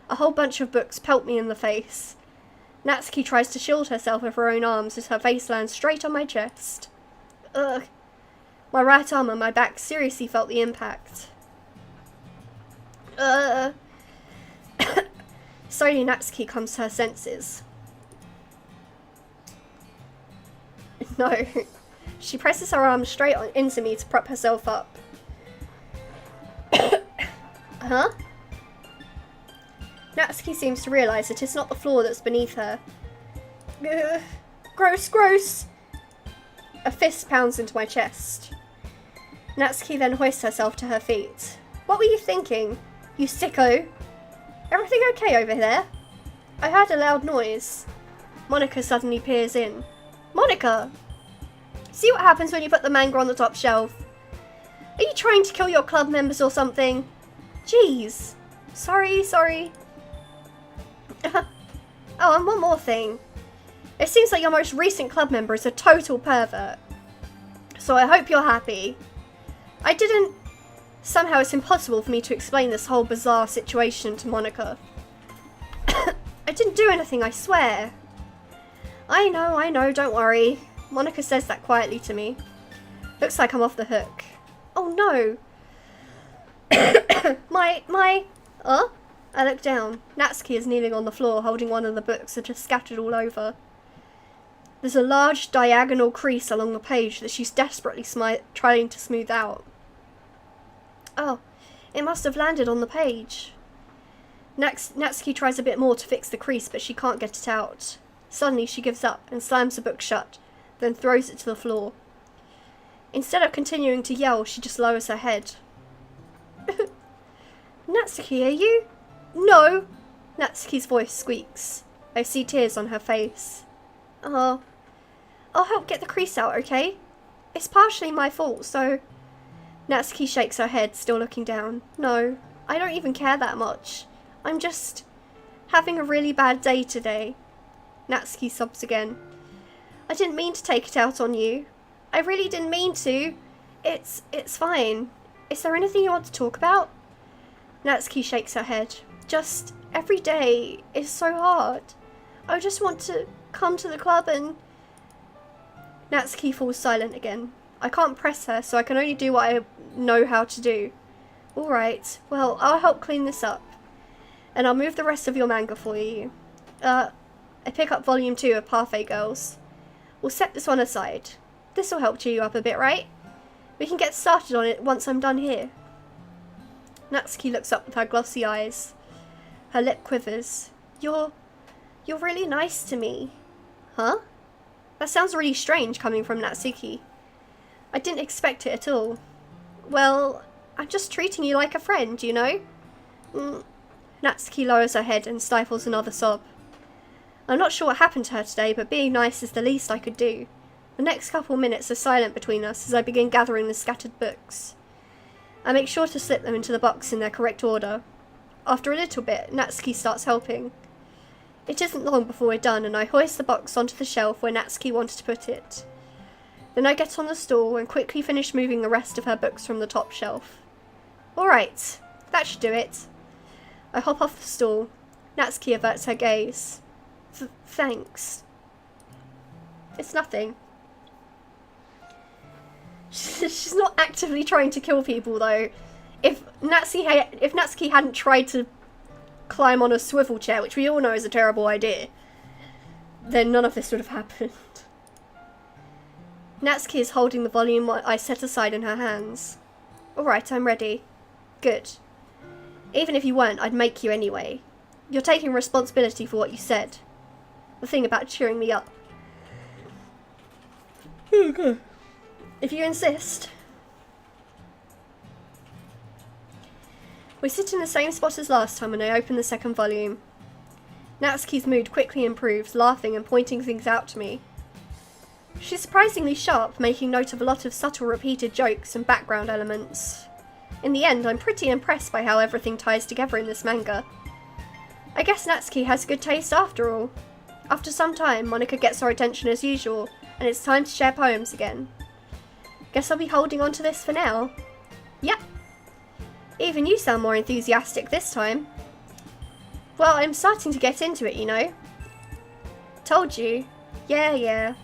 A whole bunch of books pelt me in the face. Natsuki tries to shield herself with her own arms as her face lands straight on my chest. Ugh. My right arm and my back seriously felt the impact. Slowly Natsuki comes to her senses. No. She presses her arm straight into me to prop herself up. Huh? Natsuki seems to realise that it's not the floor that's beneath her. Ugh. Gross, gross! A fist pounds into my chest. Natsuki then hoists herself to her feet. What were you thinking, you sicko? Everything okay over there? I heard a loud noise. Monica suddenly peers in. Monica! See what happens when you put the manga on the top shelf? Are you trying to kill your club members or something? Jeez. Sorry. Oh, and one more thing. It seems like your most recent club member is a total pervert. So I hope you're happy. Somehow it's impossible for me to explain this whole bizarre situation to Monica. I didn't do anything, I swear. I know, don't worry. Monica says that quietly to me. Looks like I'm off the hook. Oh no. I look down. Natsuki is kneeling on the floor holding one of the books that are scattered all over. There's a large diagonal crease along the page that she's desperately trying to smooth out. Oh, it must have landed on the page. Natsuki tries a bit more to fix the crease, but she can't get it out. Suddenly she gives up and slams the book shut, then throws it to the floor. Instead of continuing to yell, she just lowers her head. Natsuki, are you? No! Natsuki's voice squeaks. I see tears on her face. Oh, I'll help get the crease out, okay? It's partially my fault, so... Natsuki shakes her head, still looking down. No, I don't even care that much. I'm just having a really bad day today. Natsuki sobs again. I didn't mean to take it out on you. I really didn't mean to. It's fine. Is there anything you want to talk about? Natsuki shakes her head. Just every day is so hard. I just want to come to the club and... Natsuki falls silent again. I can't press her, so I can only do what I know how to do. Alright, well, I'll help clean this up. And I'll move the rest of your manga for you. I pick up volume 2 of Parfait Girls. We'll set this one aside. This'll help cheer you up a bit, right? We can get started on it once I'm done here. Natsuki looks up with her glossy eyes. Her lip quivers. You're really nice to me. Huh? That sounds really strange coming from Natsuki. I didn't expect it at all. Well, I'm just treating you like a friend, you know? Natsuki lowers her head and stifles another sob. I'm not sure what happened to her today, but being nice is the least I could do. The next couple minutes are silent between us as I begin gathering the scattered books. I make sure to slip them into the box in their correct order. After a little bit, Natsuki starts helping. It isn't long before we're done, and I hoist the box onto the shelf where Natsuki wanted to put it. Then I get on the stool and quickly finish moving the rest of her books from the top shelf. Alright, that should do it. I hop off the stool. Natsuki averts her gaze. Thanks. It's nothing. She's not actively trying to kill people, though. If Natsuki hadn't tried to climb on a swivel chair, which we all know is a terrible idea, then none of this would have happened. Natsuki is holding the volume I set aside in her hands. Alright, I'm ready. Good. Even if you weren't, I'd make you anyway. You're taking responsibility for what you said. The thing about cheering me up. Okay. If you insist. We sit in the same spot as last time and I open the second volume. Natsuki's mood quickly improves, laughing and pointing things out to me. She's surprisingly sharp, making note of a lot of subtle repeated jokes and background elements. In the end, I'm pretty impressed by how everything ties together in this manga. I guess Natsuki has good taste after all. After some time, Monica gets our attention as usual, and it's time to share poems again. Guess I'll be holding on to this for now. Yep. Even you sound more enthusiastic this time. Well, I'm starting to get into it, you know. Told you. Yeah.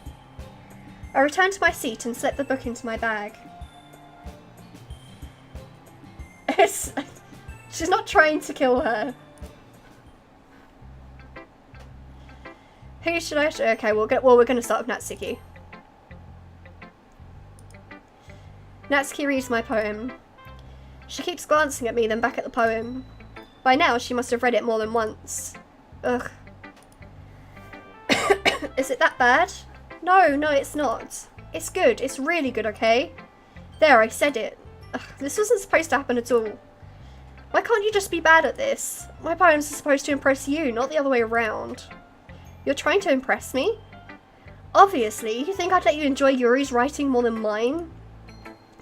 I return to my seat and slip the book into my bag. She's not trying to kill her. Who should I... Okay, we're going to start with Natsuki. Natsuki reads my poem. She keeps glancing at me, then back at the poem. By now, she must have read it more than once. Ugh. Is it that bad? No, it's not. It's good. It's really good, okay? There, I said it. Ugh, this wasn't supposed to happen at all. Why can't you just be bad at this? My poems are supposed to impress you, not the other way around. You're trying to impress me? Obviously, you think I'd let you enjoy Yuri's writing more than mine?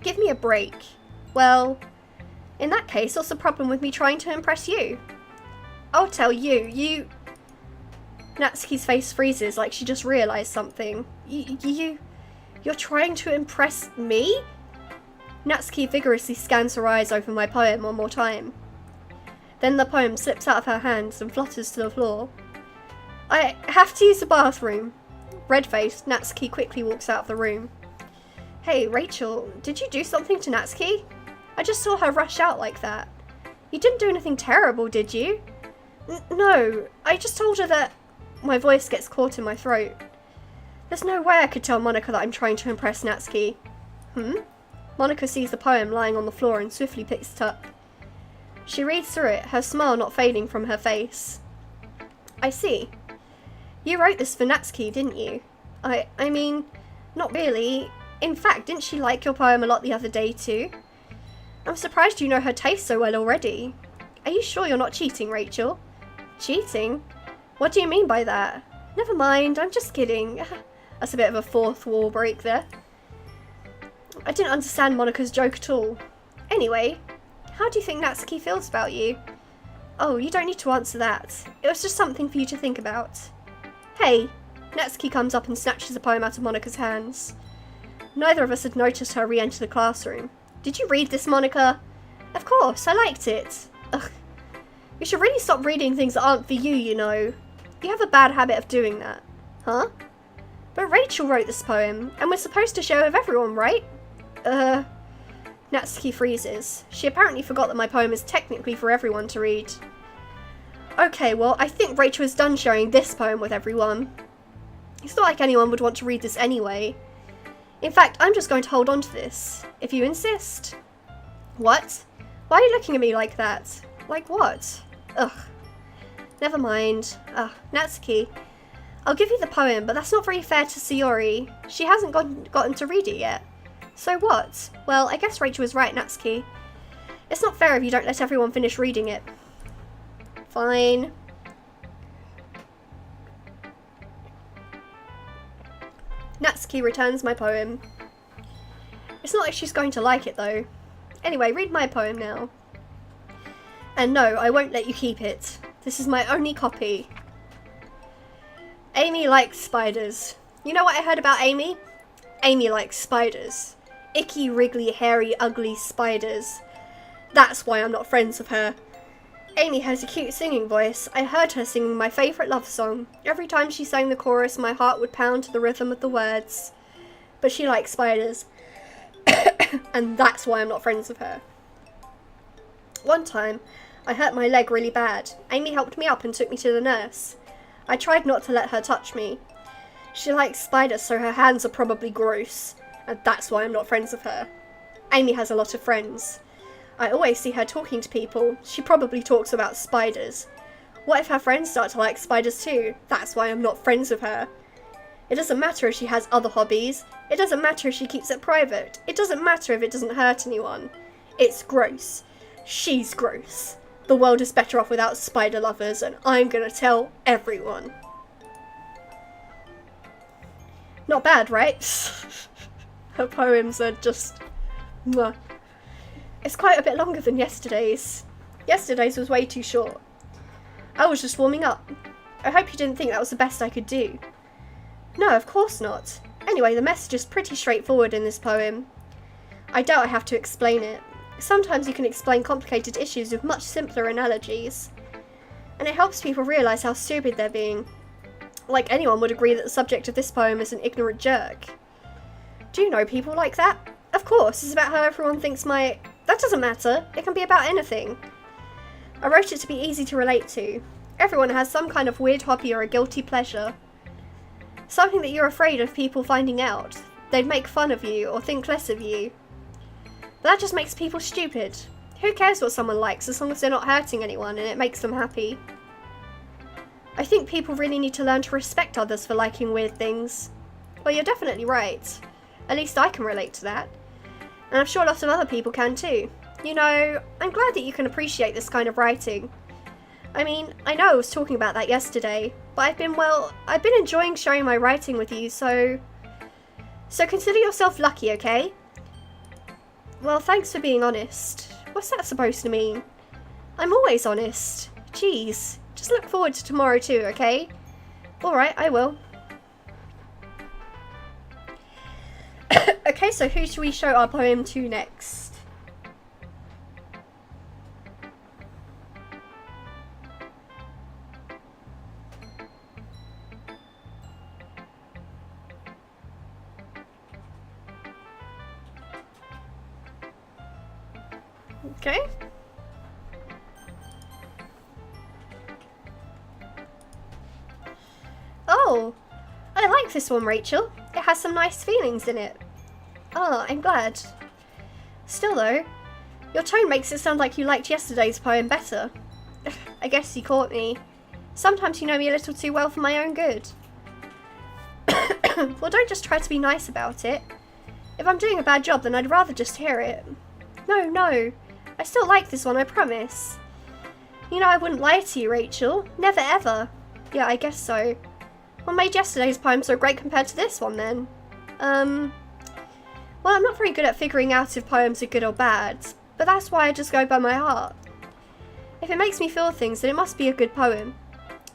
Give me a break. Well, in that case, what's the problem with me trying to impress you? I'll tell you, Natsuki's face freezes like she just realised something. You're trying to impress me? Natsuki vigorously scans her eyes over my poem one more time. Then the poem slips out of her hands and flutters to the floor. I have to use the bathroom. Red-faced, Natsuki quickly walks out of the room. Hey, Rachel, did you do something to Natsuki? I just saw her rush out like that. You didn't do anything terrible, did you? No, I just told her that... My voice gets caught in my throat. There's no way I could tell Monika that I'm trying to impress Natsuki. Monika sees the poem lying on the floor and swiftly picks it up. She reads through it, her smile not fading from her face. I see. You wrote this for Natsuki, didn't you? I mean, not really. In fact, didn't she like your poem a lot the other day too? I'm surprised you know her taste so well already. Are you sure you're not cheating, Rachel? Cheating? What do you mean by that? Never mind, I'm just kidding. That's a bit of a fourth wall break there. I didn't understand Monika's joke at all. Anyway, how do you think Natsuki feels about you? Oh, you don't need to answer that. It was just something for you to think about. Hey! Natsuki comes up and snatches the poem out of Monika's hands. Neither of us had noticed her re-enter the classroom. Did you read this, Monika? Of course, I liked it. Ugh. You should really stop reading things that aren't for you, you know. You have a bad habit of doing that. Huh? But Rachel wrote this poem, and we're supposed to share with everyone, right? Natsuki freezes. She apparently forgot that my poem is technically for everyone to read. Okay, well, I think Rachel is done sharing this poem with everyone. It's not like anyone would want to read this anyway. In fact, I'm just going to hold on to this, if you insist. What? Why are you looking at me like that? Like what? Ugh. Never mind. Natsuki. I'll give you the poem, but that's not very fair to Sayori. She hasn't gotten to read it yet. So what? Well, I guess Rachel was right, Natsuki. It's not fair if you don't let everyone finish reading it. Fine. Natsuki returns my poem. It's not like she's going to like it, though. Anyway, read my poem now. And no, I won't let you keep it. This is my only copy. Amy likes spiders. You know what I heard about Amy? Amy likes spiders. Icky, wriggly, hairy, ugly spiders. That's why I'm not friends with her. Amy has a cute singing voice. I heard her singing my favourite love song. Every time she sang the chorus, my heart would pound to the rhythm of the words. But she likes spiders. And that's why I'm not friends with her. One time, I hurt my leg really bad. Amy helped me up and took me to the nurse. I tried not to let her touch me. She likes spiders, so her hands are probably gross. And that's why I'm not friends with her. Amy has a lot of friends. I always see her talking to people. She probably talks about spiders. What if her friends start to like spiders too? That's why I'm not friends with her. It doesn't matter if she has other hobbies. It doesn't matter if she keeps it private. It doesn't matter if it doesn't hurt anyone. It's gross. She's gross. The world is better off without spider lovers, and I'm gonna tell everyone. Not bad, right? Her poems are just... mwah. It's quite a bit longer than yesterday's. Yesterday's was way too short. I was just warming up. I hope you didn't think that was the best I could do. No, of course not. Anyway, the message is pretty straightforward in this poem. I doubt I have to explain it. Sometimes you can explain complicated issues with much simpler analogies. And it helps people realise how stupid they're being. Like anyone would agree that the subject of this poem is an ignorant jerk. Do you know people like that? Of course, it's about how everyone thinks my... That doesn't matter. It can be about anything. I wrote it to be easy to relate to. Everyone has some kind of weird hobby or a guilty pleasure. Something that you're afraid of people finding out. They'd make fun of you or think less of you. But that just makes people stupid. Who cares what someone likes as long as they're not hurting anyone and it makes them happy? I think people really need to learn to respect others for liking weird things. Well, you're definitely right. At least I can relate to that. And I'm sure lots of other people can too. You know, I'm glad that you can appreciate this kind of writing. I mean, I know I was talking about that yesterday, but I've been enjoying sharing my writing with you, so consider yourself lucky, okay? Well, thanks for being honest. What's that supposed to mean? I'm always honest. Jeez, just look forward to tomorrow too, okay? Alright, I will. Okay, so who should we show our poem to next? Okay. Oh, I like this one, Rachel. It has some nice feelings in it. Oh, I'm glad. Still though, your tone makes it sound like you liked yesterday's poem better. I guess you caught me. Sometimes you know me a little too well for my own good. Well, don't just try to be nice about it. If I'm doing a bad job, then I'd rather just hear it. No. I still like this one, I promise. You know I wouldn't lie to you, Rachel. Never ever. Yeah, I guess so. What made yesterday's poem so great compared to this one, then? Well, I'm not very good at figuring out if poems are good or bad, but that's why I just go by my heart. If it makes me feel things, then it must be a good poem.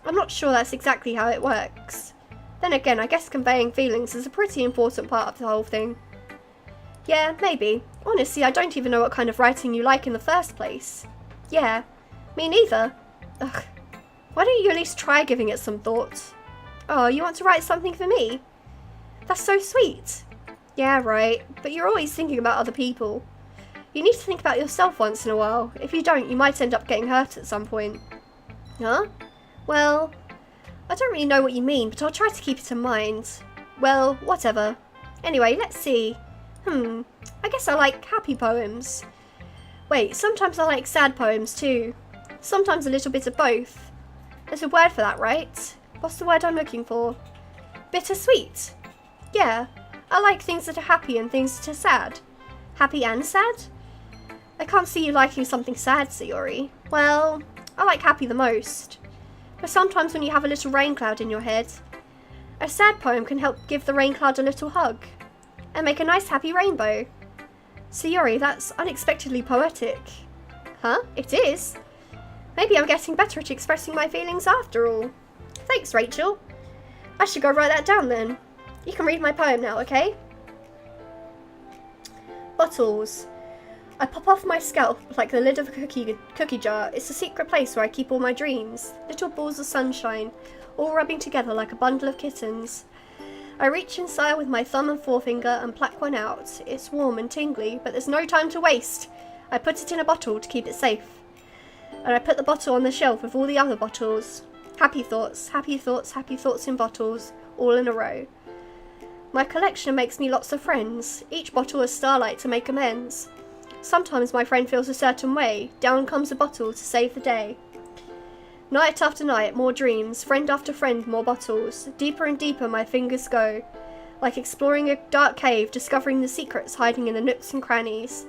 I'm not sure that's exactly how it works. Then again, I guess conveying feelings is a pretty important part of the whole thing. Yeah, maybe. Honestly, I don't even know what kind of writing you like in the first place. Yeah, me neither. Ugh. Why don't you at least try giving it some thought? Oh, you want to write something for me? That's so sweet. Yeah, right, but you're always thinking about other people. You need to think about yourself once in a while. If you don't, you might end up getting hurt at some point. Huh? Well, I don't really know what you mean, but I'll try to keep it in mind. Well, whatever. Anyway, let's see. I guess I like happy poems. Wait, sometimes I like sad poems too. Sometimes a little bit of both. There's a word for that, right? What's the word I'm looking for? Bittersweet. Yeah, I like things that are happy and things that are sad. Happy and sad? I can't see you liking something sad, Sayori. Well, I like happy the most. But sometimes when you have a little rain cloud in your head, a sad poem can help give the rain cloud a little hug and make a nice happy rainbow. Sayori, that's unexpectedly poetic. Huh? It is? Maybe I'm getting better at expressing my feelings after all. Thanks, Rachel. I should go write that down then. You can read my poem now, okay? Bottles. I pop off my scalp like the lid of a cookie jar. It's a secret place where I keep all my dreams. Little balls of sunshine, all rubbing together like a bundle of kittens. I reach inside with my thumb and forefinger and pluck one out. It's warm and tingly, but there's no time to waste. I put it in a bottle to keep it safe. And I put the bottle on the shelf with all the other bottles. Happy thoughts, happy thoughts, happy thoughts in bottles, all in a row. My collection makes me lots of friends. Each bottle is starlight to make amends. Sometimes my friend feels a certain way. Down comes a bottle to save the day. Night after night, more dreams. Friend after friend, more bottles. Deeper and deeper my fingers go. Like exploring a dark cave, discovering the secrets hiding in the nooks and crannies.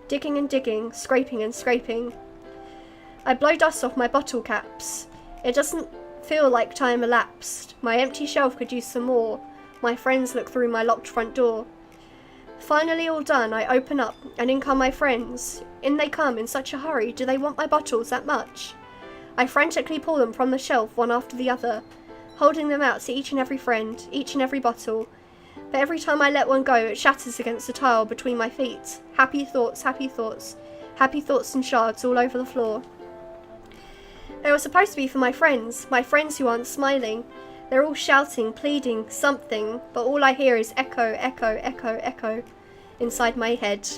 Digging and digging, scraping and scraping. I blow dust off my bottle caps. It doesn't feel like time elapsed. My empty shelf could use some more. My friends look through my locked front door. Finally all done, I open up, and in come my friends. In they come in such a hurry. Do they want my bottles that much? I frantically pull them from the shelf, one after the other, holding them out to each and every friend, each and every bottle. But every time I let one go, it shatters against the tile between my feet. Happy thoughts, happy thoughts. Happy thoughts in shards all over the floor. They were supposed to be for my friends who aren't smiling. They're all shouting, pleading, something, but all I hear is echo, echo, echo, echo inside my head.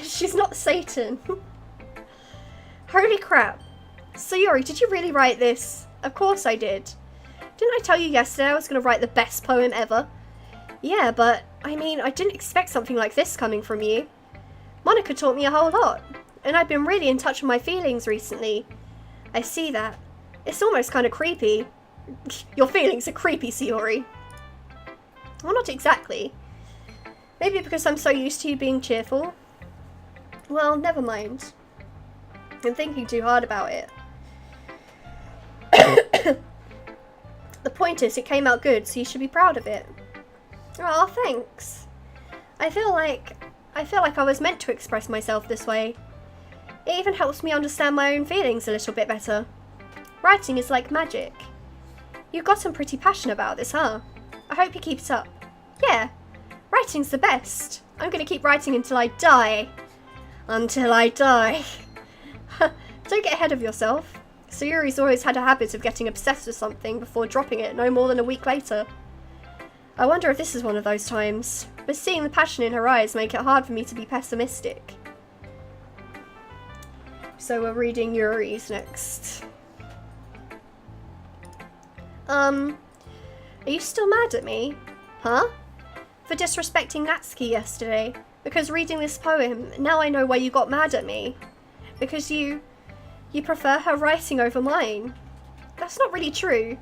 She's not Satan. Holy crap. Sayori, did you really write this? Of course I did. Didn't I tell you yesterday I was going to write the best poem ever? Yeah, but, I mean, I didn't expect something like this coming from you. Monica taught me a whole lot, and I've been really in touch with my feelings recently. I see that. It's almost kind of creepy. Your feelings are creepy, Sayori. Well, not exactly. Maybe because I'm so used to you being cheerful. Well, never mind. I'm thinking too hard about it. The point is, it came out good, so you should be proud of it. Oh, thanks. I feel like I was meant to express myself this way. It even helps me understand my own feelings a little bit better. Writing is like magic. You've gotten pretty passionate about this, huh? I hope you keep it up. Yeah, writing's the best. I'm gonna keep writing until I die. Until I die. Don't get ahead of yourself. Sayuri's always had a habit of getting obsessed with something before dropping it no more than a week later. I wonder if this is one of those times, but seeing the passion in her eyes make it hard for me to be pessimistic. So we're reading Yuri's next. Are you still mad at me? Huh? For disrespecting Natsuki yesterday? Because reading this poem, now I know why you got mad at me. Because you prefer her writing over mine. That's not really true.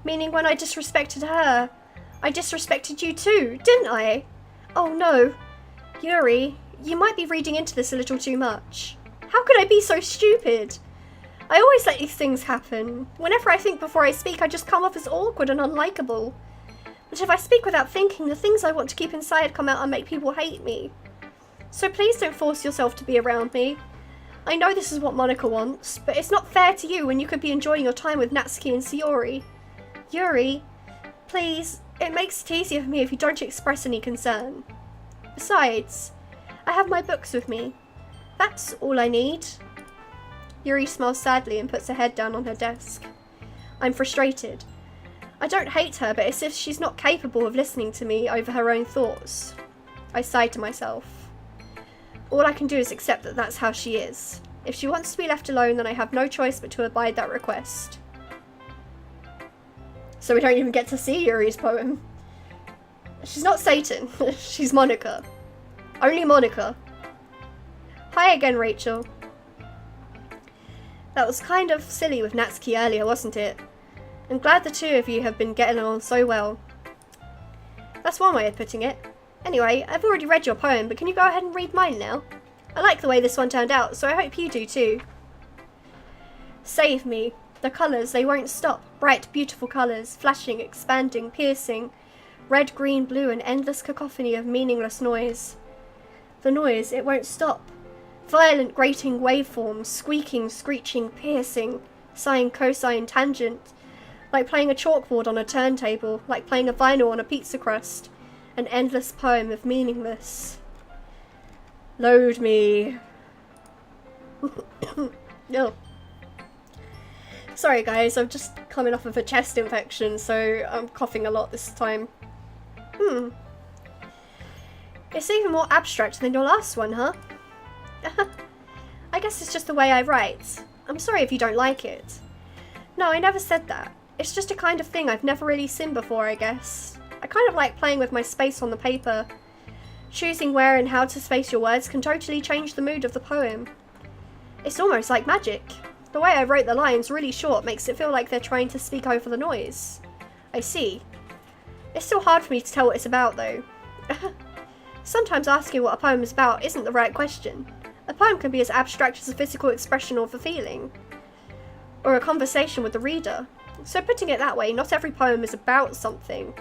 Meaning when I disrespected her, I disrespected you too, didn't I? Oh no. Yuri, you might be reading into this a little too much. How could I be so stupid? I always let these things happen. Whenever I think before I speak, I just come off as awkward and unlikable. But if I speak without thinking, the things I want to keep inside come out and make people hate me. So please don't force yourself to be around me. I know this is what Monica wants, but it's not fair to you when you could be enjoying your time with Natsuki and Sayuri. Yuri, please, it makes it easier for me if you don't express any concern. Besides, I have my books with me. That's all I need. Yuri smiles sadly and puts her head down on her desk. I'm frustrated. I don't hate her, but it's as if she's not capable of listening to me over her own thoughts. I sigh to myself. All I can do is accept that that's how she is. If she wants to be left alone, then I have no choice but to abide that request. So we don't even get to see Yuri's poem. She's not Satan. She's Monica. Only Monica. Hi again, Rachel. That was kind of silly with Natsuki earlier, wasn't it? I'm glad the two of you have been getting along so well. That's one way of putting it. Anyway, I've already read your poem, but can you go ahead and read mine now? I like the way this one turned out, so I hope you do too. Save me. The colours, they won't stop. Bright, beautiful colours, flashing, expanding, piercing. Red, green, blue, an endless cacophony of meaningless noise. The noise, it won't stop. Violent, grating waveforms, squeaking, screeching, piercing, sine, cosine, tangent. Like playing a chalkboard on a turntable, like playing a vinyl on a pizza crust. An endless poem of meaningless. Load me. No. Sorry guys, I'm just coming off of a chest infection, so I'm coughing a lot this time. It's even more abstract than your last one, huh? I guess it's just the way I write. I'm sorry if you don't like it. No, I never said that. It's just a kind of thing I've never really seen before, I guess. I kind of like playing with my space on the paper. Choosing where and how to space your words can totally change the mood of the poem. It's almost like magic. The way I wrote the lines really short makes it feel like they're trying to speak over the noise. I see. It's still hard for me to tell what it's about, though. Sometimes asking what a poem is about isn't the right question. A poem can be as abstract as a physical expression of a feeling, or a conversation with the reader. So putting it that way, not every poem is about something.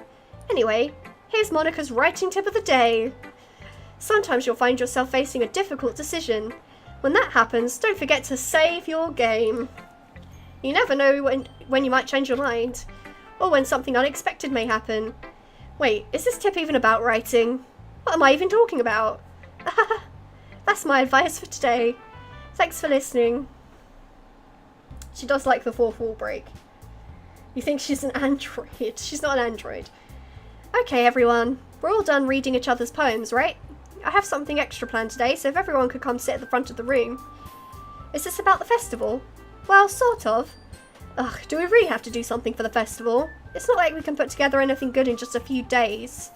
Anyway, here's Monica's writing tip of the day. Sometimes you'll find yourself facing a difficult decision. When that happens, don't forget to save your game. You never know when you might change your mind, or when something unexpected may happen. Wait, is this tip even about writing? What am I even talking about? That's my advice for today. Thanks for listening. She does like the fourth wall break. You think she's an android? She's not an android. Okay, everyone. We're all done reading each other's poems, right? I have something extra planned today, so if everyone could come sit at the front of the room. Is this about the festival? Well, sort of. Ugh, do we really have to do something for the festival? It's not like we can put together anything good in just a few days.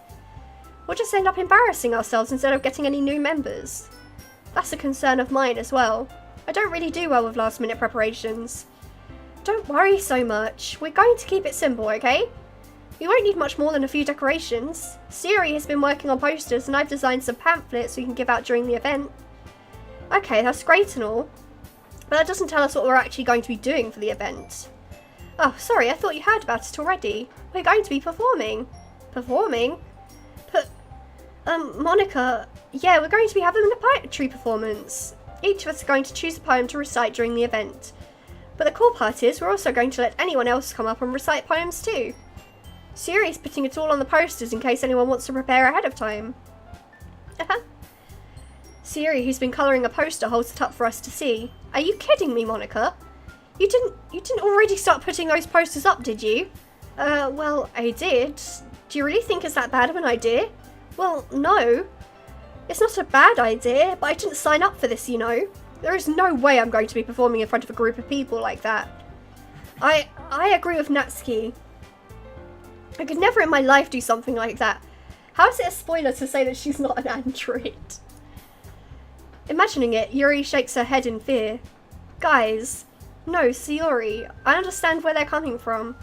We'll just end up embarrassing ourselves instead of getting any new members. That's a concern of mine as well. I don't really do well with last minute preparations. Don't worry so much. We're going to keep it simple, okay? We won't need much more than a few decorations. Siri has been working on posters and I've designed some pamphlets we can give out during the event. Okay, that's great and all, but that doesn't tell us what we're actually going to be doing for the event. Oh, sorry, I thought you heard about it already. We're going to be performing. Performing? Monica, yeah, we're going to be having a poetry performance. Each of us are going to choose a poem to recite during the event. But the cool part is we're also going to let anyone else come up and recite poems too. Sayuri's putting it all on the posters in case anyone wants to prepare ahead of time. Sayuri, who's been colouring a poster, holds it up for us to see. Are you kidding me, Monica? You didn't already start putting those posters up, did you? Well, I did. Do you really think it's that bad of an idea? Well, no. It's not a bad idea, but I didn't sign up for this, you know. There is no way I'm going to be performing in front of a group of people like that. I agree with Natsuki. I could never in my life do something like that. How is it a spoiler to say that she's not an android? Imagining it, Yuri shakes her head in fear. Guys, no, Sayuri, I understand where they're coming from.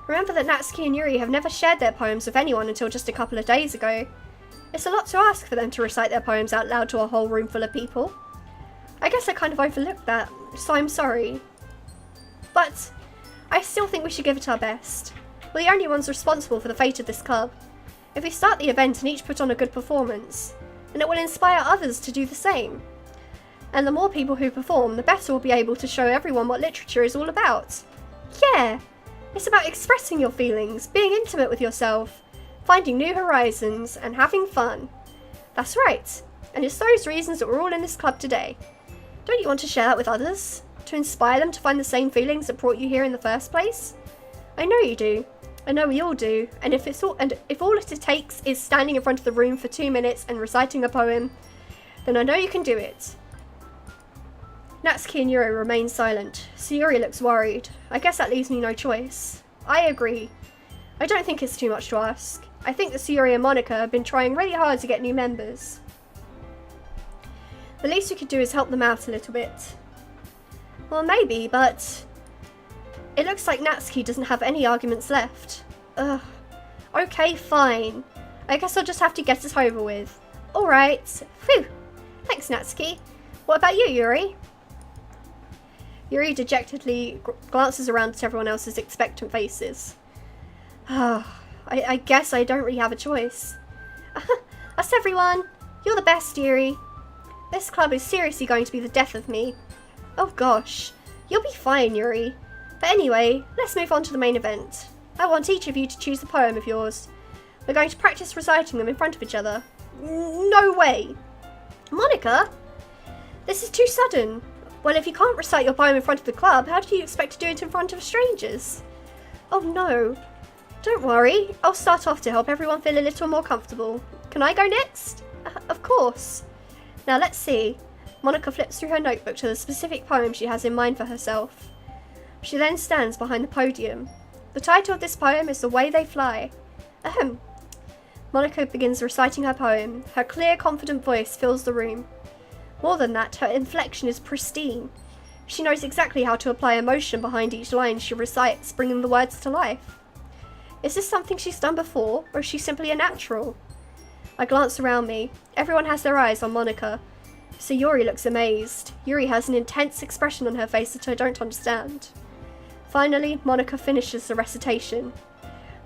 Remember that Natsuki and Yuri have never shared their poems with anyone until just a couple of days ago. It's a lot to ask for them to recite their poems out loud to a whole room full of people. I guess I kind of overlooked that, so I'm sorry. But I still think we should give it our best. We're the only ones responsible for the fate of this club. If we start the event and each put on a good performance, then it will inspire others to do the same. And the more people who perform, the better we'll be able to show everyone what literature is all about. Yeah! It's about expressing your feelings, being intimate with yourself, finding new horizons, and having fun. That's right. And it's those reasons that we're all in this club today. Don't you want to share that with others? To inspire them to find the same feelings that brought you here in the first place? I know you do. I know we all do. And if all it takes is standing in front of the room for 2 minutes and reciting a poem, then I know you can do it. Natsuki and Yuri remain silent. Sayuri looks worried. I guess that leaves me no choice. I agree. I don't think it's too much to ask. I think that Sayuri and Monica have been trying really hard to get new members. The least we could do is help them out a little bit. Well, maybe, but it looks like Natsuki doesn't have any arguments left. Ugh. Okay, fine. I guess I'll just have to get it over with. Alright. Phew. Thanks, Natsuki. What about you, Yuri? Yuri dejectedly glances around at everyone else's expectant faces. I guess I don't really have a choice. Us everyone. You're the best, Yuri. This club is seriously going to be the death of me. Oh gosh. You'll be fine, Yuri. But anyway, let's move on to the main event. I want each of you to choose a poem of yours. We're going to practice reciting them in front of each other. No way. Monica? This is too sudden. Well, if you can't recite your poem in front of the club, how do you expect to do it in front of strangers? Oh no. Don't worry. I'll start off to help everyone feel a little more comfortable. Can I go next? Of course. Now let's see. Monica flips through her notebook to the specific poem she has in mind for herself. She then stands behind the podium. The title of this poem is The Way They Fly. Ahem. Monica begins reciting her poem. Her clear, confident voice fills the room. More than that, her inflection is pristine. She knows exactly how to apply emotion behind each line she recites, bringing the words to life. Is this something she's done before, or is she simply a natural? I glance around me. Everyone has their eyes on Monica. Sayuri looks amazed. Yuri has an intense expression on her face that I don't understand. Finally, Monica finishes the recitation.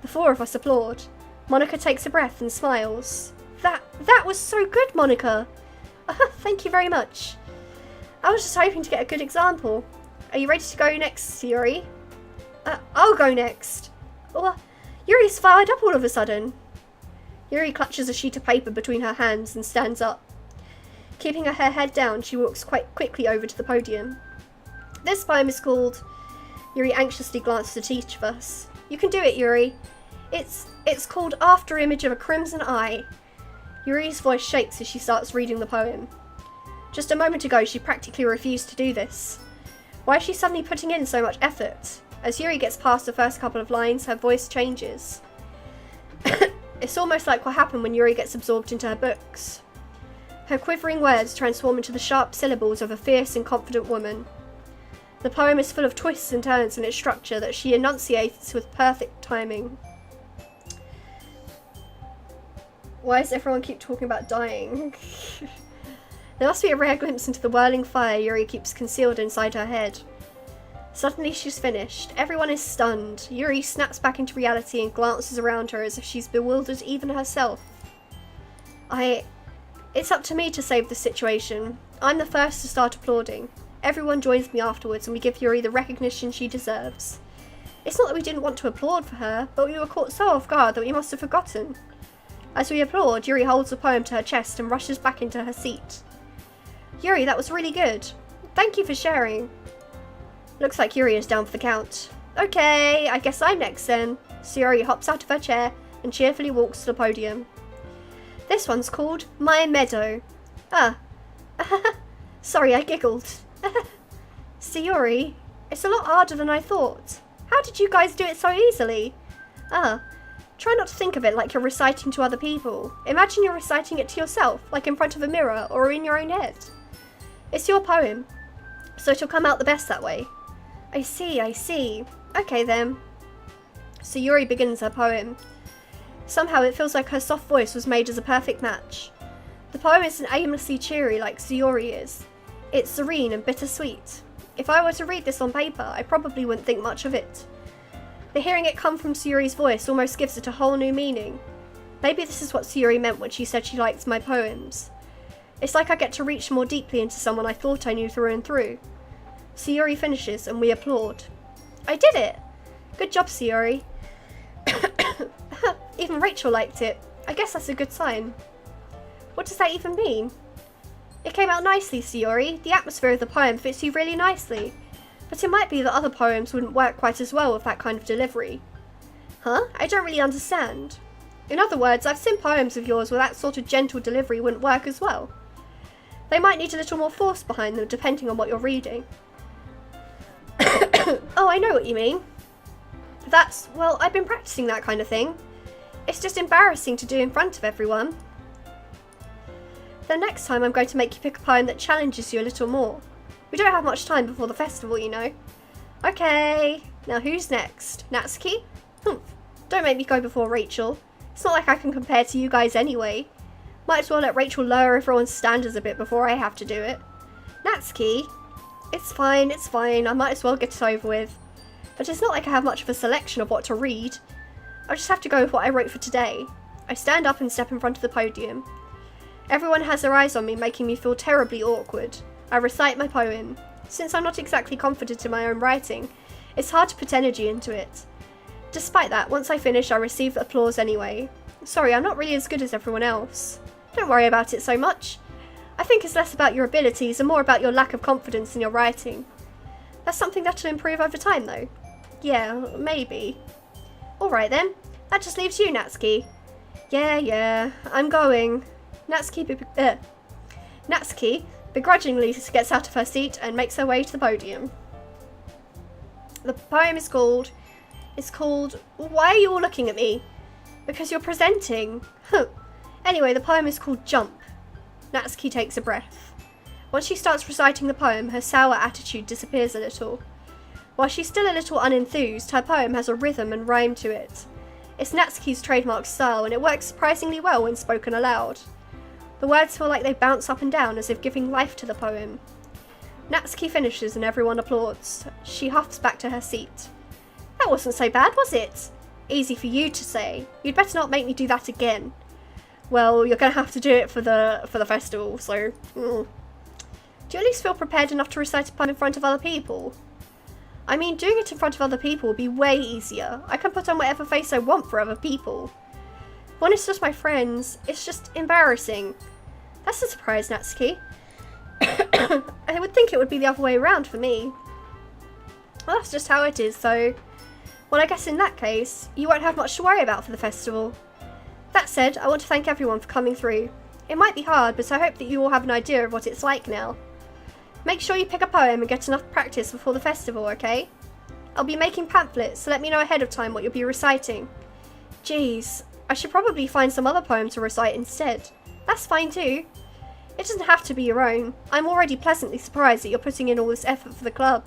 The four of us applaud. Monica takes a breath and smiles. That was so good, Monica! Thank you very much. I was just hoping to get a good example. Are you ready to go next, Yuri? I'll go next. Well, Yuri's fired up all of a sudden. Yuri clutches a sheet of paper between her hands and stands up. Keeping her head down, she walks quite quickly over to the podium. This poem is called... Yuri anxiously glances at each of us. You can do it, Yuri. It's called After Image of a Crimson Eye. Yuri's voice shakes as she starts reading the poem. Just a moment ago, she practically refused to do this. Why is she suddenly putting in so much effort? As Yuri gets past the first couple of lines, her voice changes. It's almost like what happened when Yuri gets absorbed into her books. Her quivering words transform into the sharp syllables of a fierce and confident woman. The poem is full of twists and turns in its structure that she enunciates with perfect timing. Why does everyone keep talking about dying? There must be a rare glimpse into the whirling fire Yuri keeps concealed inside her head. Suddenly she's finished. Everyone is stunned. Yuri snaps back into reality and glances around her as if she's bewildered even herself. It's up to me to save the situation. I'm the first to start applauding. Everyone joins me afterwards and we give Yuri the recognition she deserves. It's not that we didn't want to applaud for her, but we were caught so off guard that we must have forgotten. As we applaud, Yuri holds the poem to her chest and rushes back into her seat. Yuri, that was really good. Thank you for sharing. Looks like Yuri is down for the count. Okay, I guess I'm next then. So Yuri hops out of her chair and cheerfully walks to the podium. This one's called My Meadow. Sorry, I giggled. Sayori, it's a lot harder than I thought. How did you guys do it so easily? Try not to think of it like you're reciting to other people. Imagine you're reciting it to yourself, like in front of a mirror or in your own head. It's your poem, so it'll come out the best that way. I see. Okay then. Sayori begins her poem. Somehow it feels like her soft voice was made as a perfect match. The poem isn't aimlessly cheery like Sayori is. It's serene and bittersweet. If I were to read this on paper, I probably wouldn't think much of it. But hearing it come from Sayori's voice almost gives it a whole new meaning. Maybe this is what Sayori meant when she said she liked my poems. It's like I get to reach more deeply into someone I thought I knew through and through. Sayori finishes and we applaud. I did it! Good job, Sayori. Even Rachel liked it. I guess that's a good sign. What does that even mean? It came out nicely, Sayori. The atmosphere of the poem fits you really nicely. But it might be that other poems wouldn't work quite as well with that kind of delivery. Huh? I don't really understand. In other words, I've seen poems of yours where that sort of gentle delivery wouldn't work as well. They might need a little more force behind them depending on what you're reading. Oh, I know what you mean. Well, I've been practicing that kind of thing. It's just embarrassing to do in front of everyone. Then next time I'm going to make you pick a poem that challenges you a little more. We don't have much time before the festival, you know. Okay, now who's next? Natsuki? Don't make me go before Rachel. It's not like I can compare to you guys anyway. Might as well let Rachel lower everyone's standards a bit before I have to do it. Natsuki? It's fine. I might as well get it over with. But it's not like I have much of a selection of what to read. I'll just have to go with what I wrote for today. I stand up and step in front of the podium. Everyone has their eyes on me, making me feel terribly awkward. I recite my poem. Since I'm not exactly confident in my own writing, it's hard to put energy into it. Despite that, once I finish, I receive applause anyway. Sorry, I'm not really as good as everyone else. Don't worry about it so much. I think it's less about your abilities and more about your lack of confidence in your writing. That's something that'll improve over time, though. Yeah, maybe. Alright then, that just leaves you, Natsuki. Yeah, I'm going. Natsuki begrudgingly gets out of her seat and makes her way to the podium. The poem is called, Why Are You All Looking at Me? Because you're presenting. Anyway, the poem is called Jump. Natsuki takes a breath. Once she starts reciting the poem, her sour attitude disappears a little. While she's still a little unenthused, her poem has a rhythm and rhyme to it. It's Natsuki's trademark style, and it works surprisingly well when spoken aloud. The words feel like they bounce up and down as if giving life to the poem. Natsuki finishes and everyone applauds. She huffs back to her seat. That wasn't so bad, was it? Easy for you to say. You'd better not make me do that again. Well, you're going to have to do it for the festival, so... Do you at least feel prepared enough to recite a poem in front of other people? I mean, doing it in front of other people would be way easier. I can put on whatever face I want for other people. When it's just my friends, it's just embarrassing. That's a surprise, Natsuki. I would think it would be the other way around for me. Well, that's just how it is, so... Well, I guess in that case, you won't have much to worry about for the festival. That said, I want to thank everyone for coming through. It might be hard, but I hope that you all have an idea of what it's like now. Make sure you pick a poem and get enough practice before the festival, okay? I'll be making pamphlets, so let me know ahead of time what you'll be reciting. Jeez, I should probably find some other poem to recite instead. That's fine too. It doesn't have to be your own. I'm already pleasantly surprised that you're putting in all this effort for the club.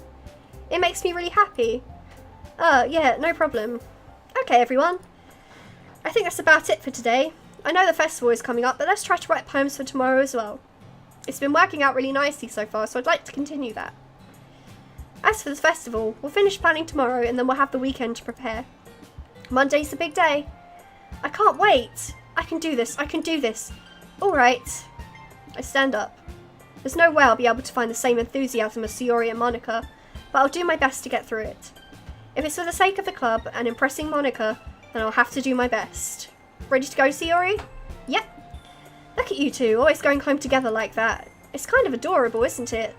It makes me really happy. Yeah, no problem. Okay, everyone. I think that's about it for today. I know the festival is coming up, but let's try to write poems for tomorrow as well. It's been working out really nicely so far, so I'd like to continue that. As for the festival, we'll finish planning tomorrow and then we'll have the weekend to prepare. Monday's the big day. I can't wait. I can do this. I can do this. Alright. I stand up. There's no way I'll be able to find the same enthusiasm as Sayori and Monica, but I'll do my best to get through it. If it's for the sake of the club and impressing Monica, then I'll have to do my best. Ready to go, Sayori? Yep. Look at you two, always going home together like that. It's kind of adorable, isn't it?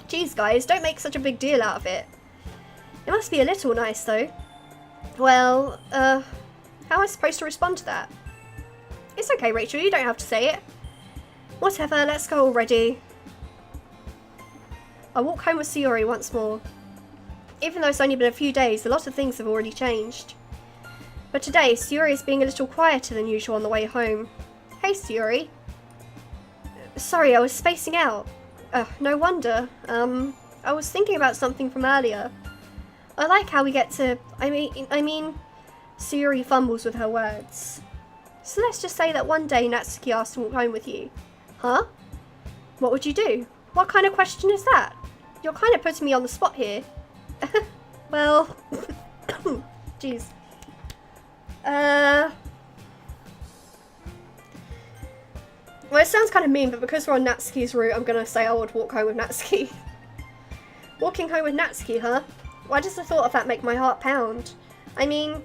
Geez, guys, don't make such a big deal out of it. It must be a little nice, though. Well, how am I supposed to respond to that? It's okay, Rachel, you don't have to say it. Whatever, let's go already. I walk home with Sayori once more. Even though it's only been a few days, a lot of things have already changed. But today, Sayori is being a little quieter than usual on the way home. Hey, Sayori. Sorry, I was spacing out. No wonder. I was thinking about something from earlier. I like how we get to... I mean... Sayori fumbles with her words. So let's just say that one day Natsuki asked to walk home with you. Huh? What would you do? What kind of question is that? You're kind of putting me on the spot here. Well... Jeez. Well, it sounds kind of mean, but because we're on Natsuki's route, I'm going to say I would walk home with Natsuki. Walking home with Natsuki, huh? Why does the thought of that make my heart pound? I mean,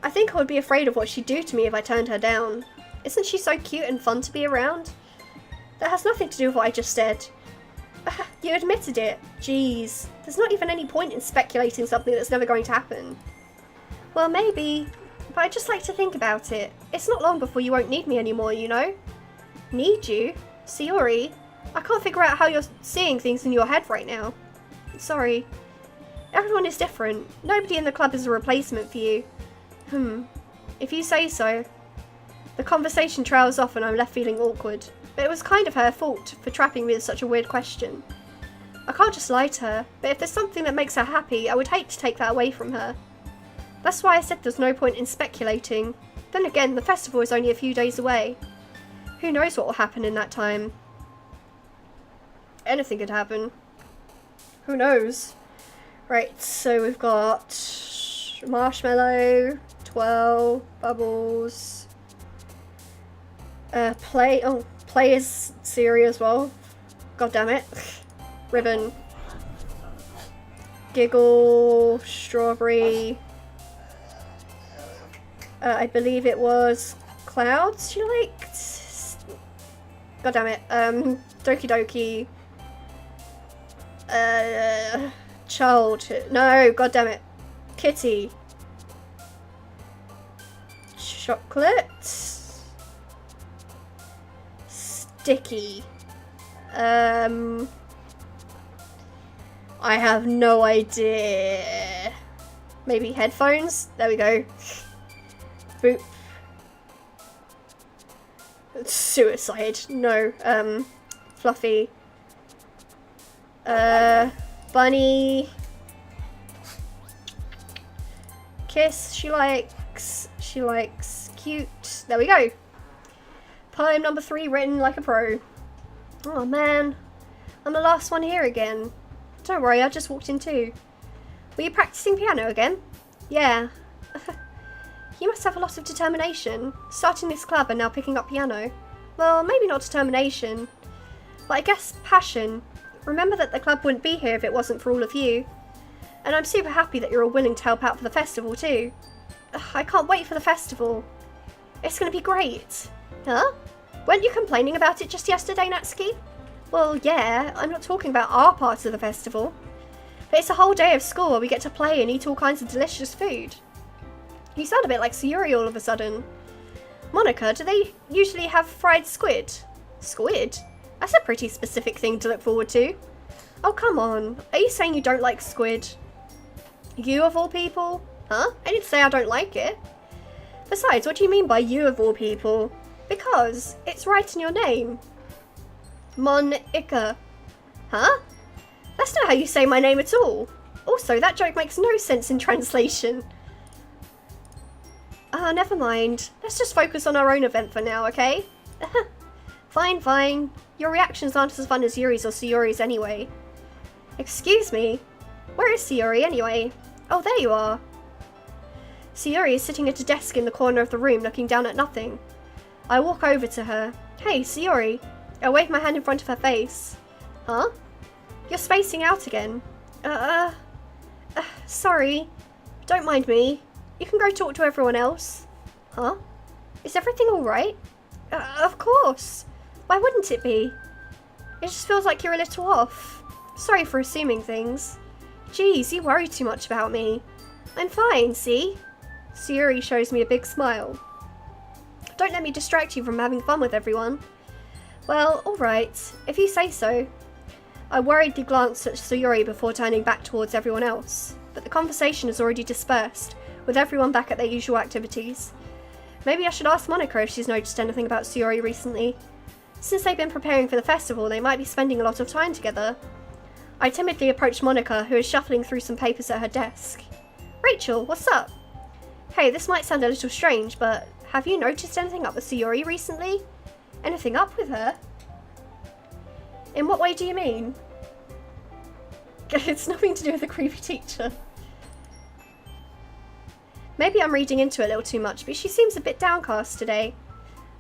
I think I would be afraid of what she'd do to me if I turned her down. Isn't she so cute and fun to be around? That has nothing to do with what I just said. You admitted it. Jeez. There's not even any point in speculating something that's never going to happen. Well, maybe. But I'd just like to think about it. It's not long before you won't need me anymore, you know? Need you? Sayori? I can't figure out how you're seeing things in your head right now. Sorry. Everyone is different. Nobody in the club is a replacement for you. If you say so. The conversation trails off and I'm left feeling awkward. But it was kind of her fault for trapping me with such a weird question. I can't just lie to her, but if there's something that makes her happy, I would hate to take that away from her. That's why I said there's no point in speculating. Then again, the festival is only a few days away. Who knows what will happen in that time? Anything could happen. Who knows? Right, so we've got Marshmallow, Twirl, Bubbles, Play. Oh, Play is Siri as well. God damn it. Ribbon. Giggle, Strawberry. I believe it was Clouds she liked. God damn it. Doki Doki. Child. No, god damn it. Kitty. Chocolate. Sticky. I have no idea. Maybe headphones? There we go. Boop. Suicide. No. Fluffy. Bunny. Kiss. She likes. Cute. There we go. Poem number 3 written like a pro. Oh man. I'm the last one here again. Don't worry, I just walked in too. Were you practicing piano again? Yeah. You must have a lot of determination, starting this club and now picking up piano. Well, maybe not determination, but I guess passion. Remember that the club wouldn't be here if it wasn't for all of you. And I'm super happy that you're all willing to help out for the festival too. I can't wait for the festival. It's going to be great. Huh? Weren't you complaining about it just yesterday, Natsuki? Well, yeah, I'm not talking about our part of the festival. But it's a whole day of school where we get to play and eat all kinds of delicious food. You sound a bit like Sayori all of a sudden. Monica, do they usually have fried squid? Squid? That's a pretty specific thing to look forward to. Oh, come on. Are you saying you don't like squid? You of all people? Huh? I didn't say I don't like it. Besides, what do you mean by you of all people? Because it's right in your name. Monica. Huh? That's not how you say my name at all. Also, that joke makes no sense in translation. Never mind. Let's just focus on our own event for now, okay? Fine. Your reactions aren't as fun as Yuri's or Sayori's anyway. Excuse me? Where is Sayori anyway? Oh, there you are. Sayori is sitting at a desk in the corner of the room looking down at nothing. I walk over to her. Hey, Sayori. I wave my hand in front of her face. Huh? You're spacing out again. Sorry. Don't mind me. You can go talk to everyone else. Huh? Is everything alright? Of course. Why wouldn't it be? It just feels like you're a little off. Sorry for assuming things. Geez, you worry too much about me. I'm fine, see? Sayori shows me a big smile. Don't let me distract you from having fun with everyone. Well, alright, if you say so. I worriedly glanced at Sayori before turning back towards everyone else, but the conversation has already dispersed, with everyone back at their usual activities. Maybe I should ask Monica if she's noticed anything about Sayori recently. Since they've been preparing for the festival, they might be spending a lot of time together. I timidly approached Monica, who is shuffling through some papers at her desk. Rachel, what's up? Hey, this might sound a little strange, but have you noticed anything up with Sayori recently? Anything up with her? In what way do you mean? It's nothing to do with the creepy teacher. Maybe I'm reading into it a little too much, but she seems a bit downcast today.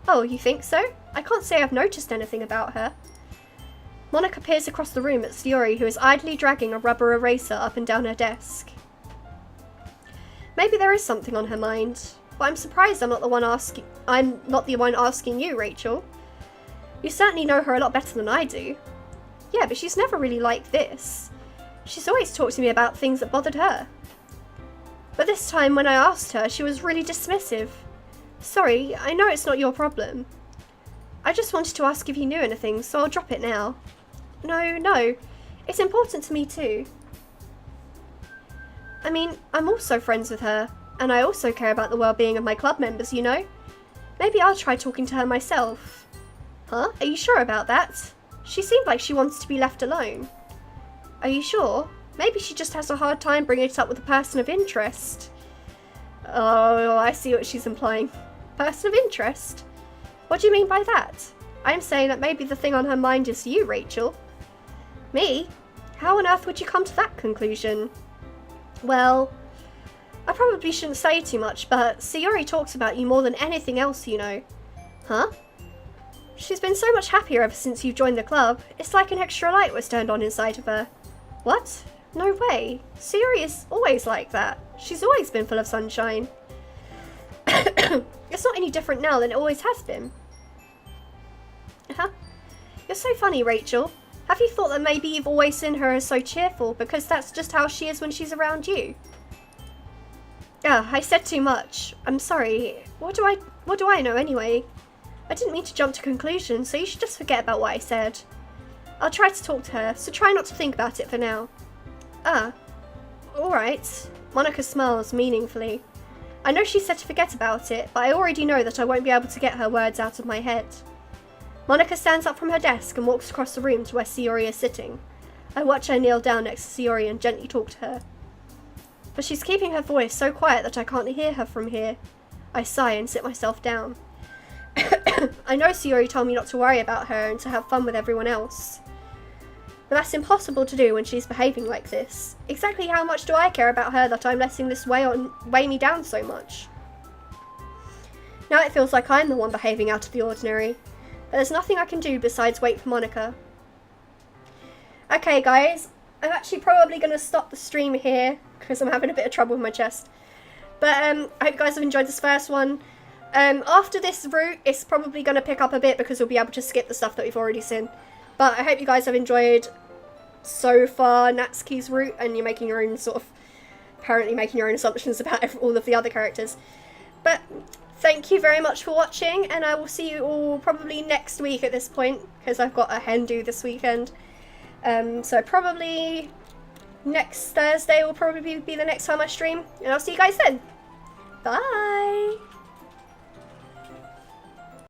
Oh, you think so? I can't say I've noticed anything about her. Monica peers across the room at Sayori, who is idly dragging a rubber eraser up and down her desk. Maybe there is something on her mind, but I'm surprised I'm not the one asking you, Rachel. You certainly know her a lot better than I do. Yeah, but she's never really like this. She's always talked to me about things that bothered her. But this time when I asked her, she was really dismissive. Sorry, I know it's not your problem. I just wanted to ask if you knew anything, so I'll drop it now. No, it's important to me too. I mean, I'm also friends with her, and I also care about the well-being of my club members, you know? Maybe I'll try talking to her myself. Huh? Are you sure about that? She seemed like she wants to be left alone. Are you sure? Maybe she just has a hard time bringing it up with a person of interest. Oh, I see what she's implying. Person of interest? What do you mean by that? I'm saying that maybe the thing on her mind is you, Rachel. Me? How on earth would you come to that conclusion? Well, I probably shouldn't say too much, but Sayori talks about you more than anything else, you know. Huh? She's been so much happier ever since you've joined the club. It's like an extra light was turned on inside of her. What? No way. Sayori is always like that. She's always been full of sunshine. It's not any different now than it always has been. Huh? You're so funny, Rachel. Have you thought that maybe you've always seen her as so cheerful because that's just how she is when she's around you? I said too much. I'm sorry. What do I know anyway? I didn't mean to jump to conclusions, so you should just forget about what I said. I'll try to talk to her, so try not to think about it for now. Alright. Monica smiles meaningfully. I know she said to forget about it, but I already know that I won't be able to get her words out of my head. Monica stands up from her desk and walks across the room to where Sayori is sitting. I watch her kneel down next to Sayori and gently talk to her. But she's keeping her voice so quiet that I can't hear her from here. I sigh and sit myself down. I know Sayori told me not to worry about her and to have fun with everyone else. But that's impossible to do when she's behaving like this. Exactly how much do I care about her that I'm letting this weigh me down so much? Now it feels like I'm the one behaving out of the ordinary. But there's nothing I can do besides wait for Monica. Okay guys, I'm actually probably going to stop the stream here because I'm having a bit of trouble with my chest. But I hope you guys have enjoyed this first one. After this route, it's probably going to pick up a bit because we'll be able to skip the stuff that we've already seen. But I hope you guys have enjoyed so far Natsuki's route, and you're making your own apparently making your own assumptions about all of the other characters. But thank you very much for watching, and I will see you all probably next week at this point, because I've got a hen do this weekend. So probably next Thursday will probably be the next time I stream, and I'll see you guys then. Bye!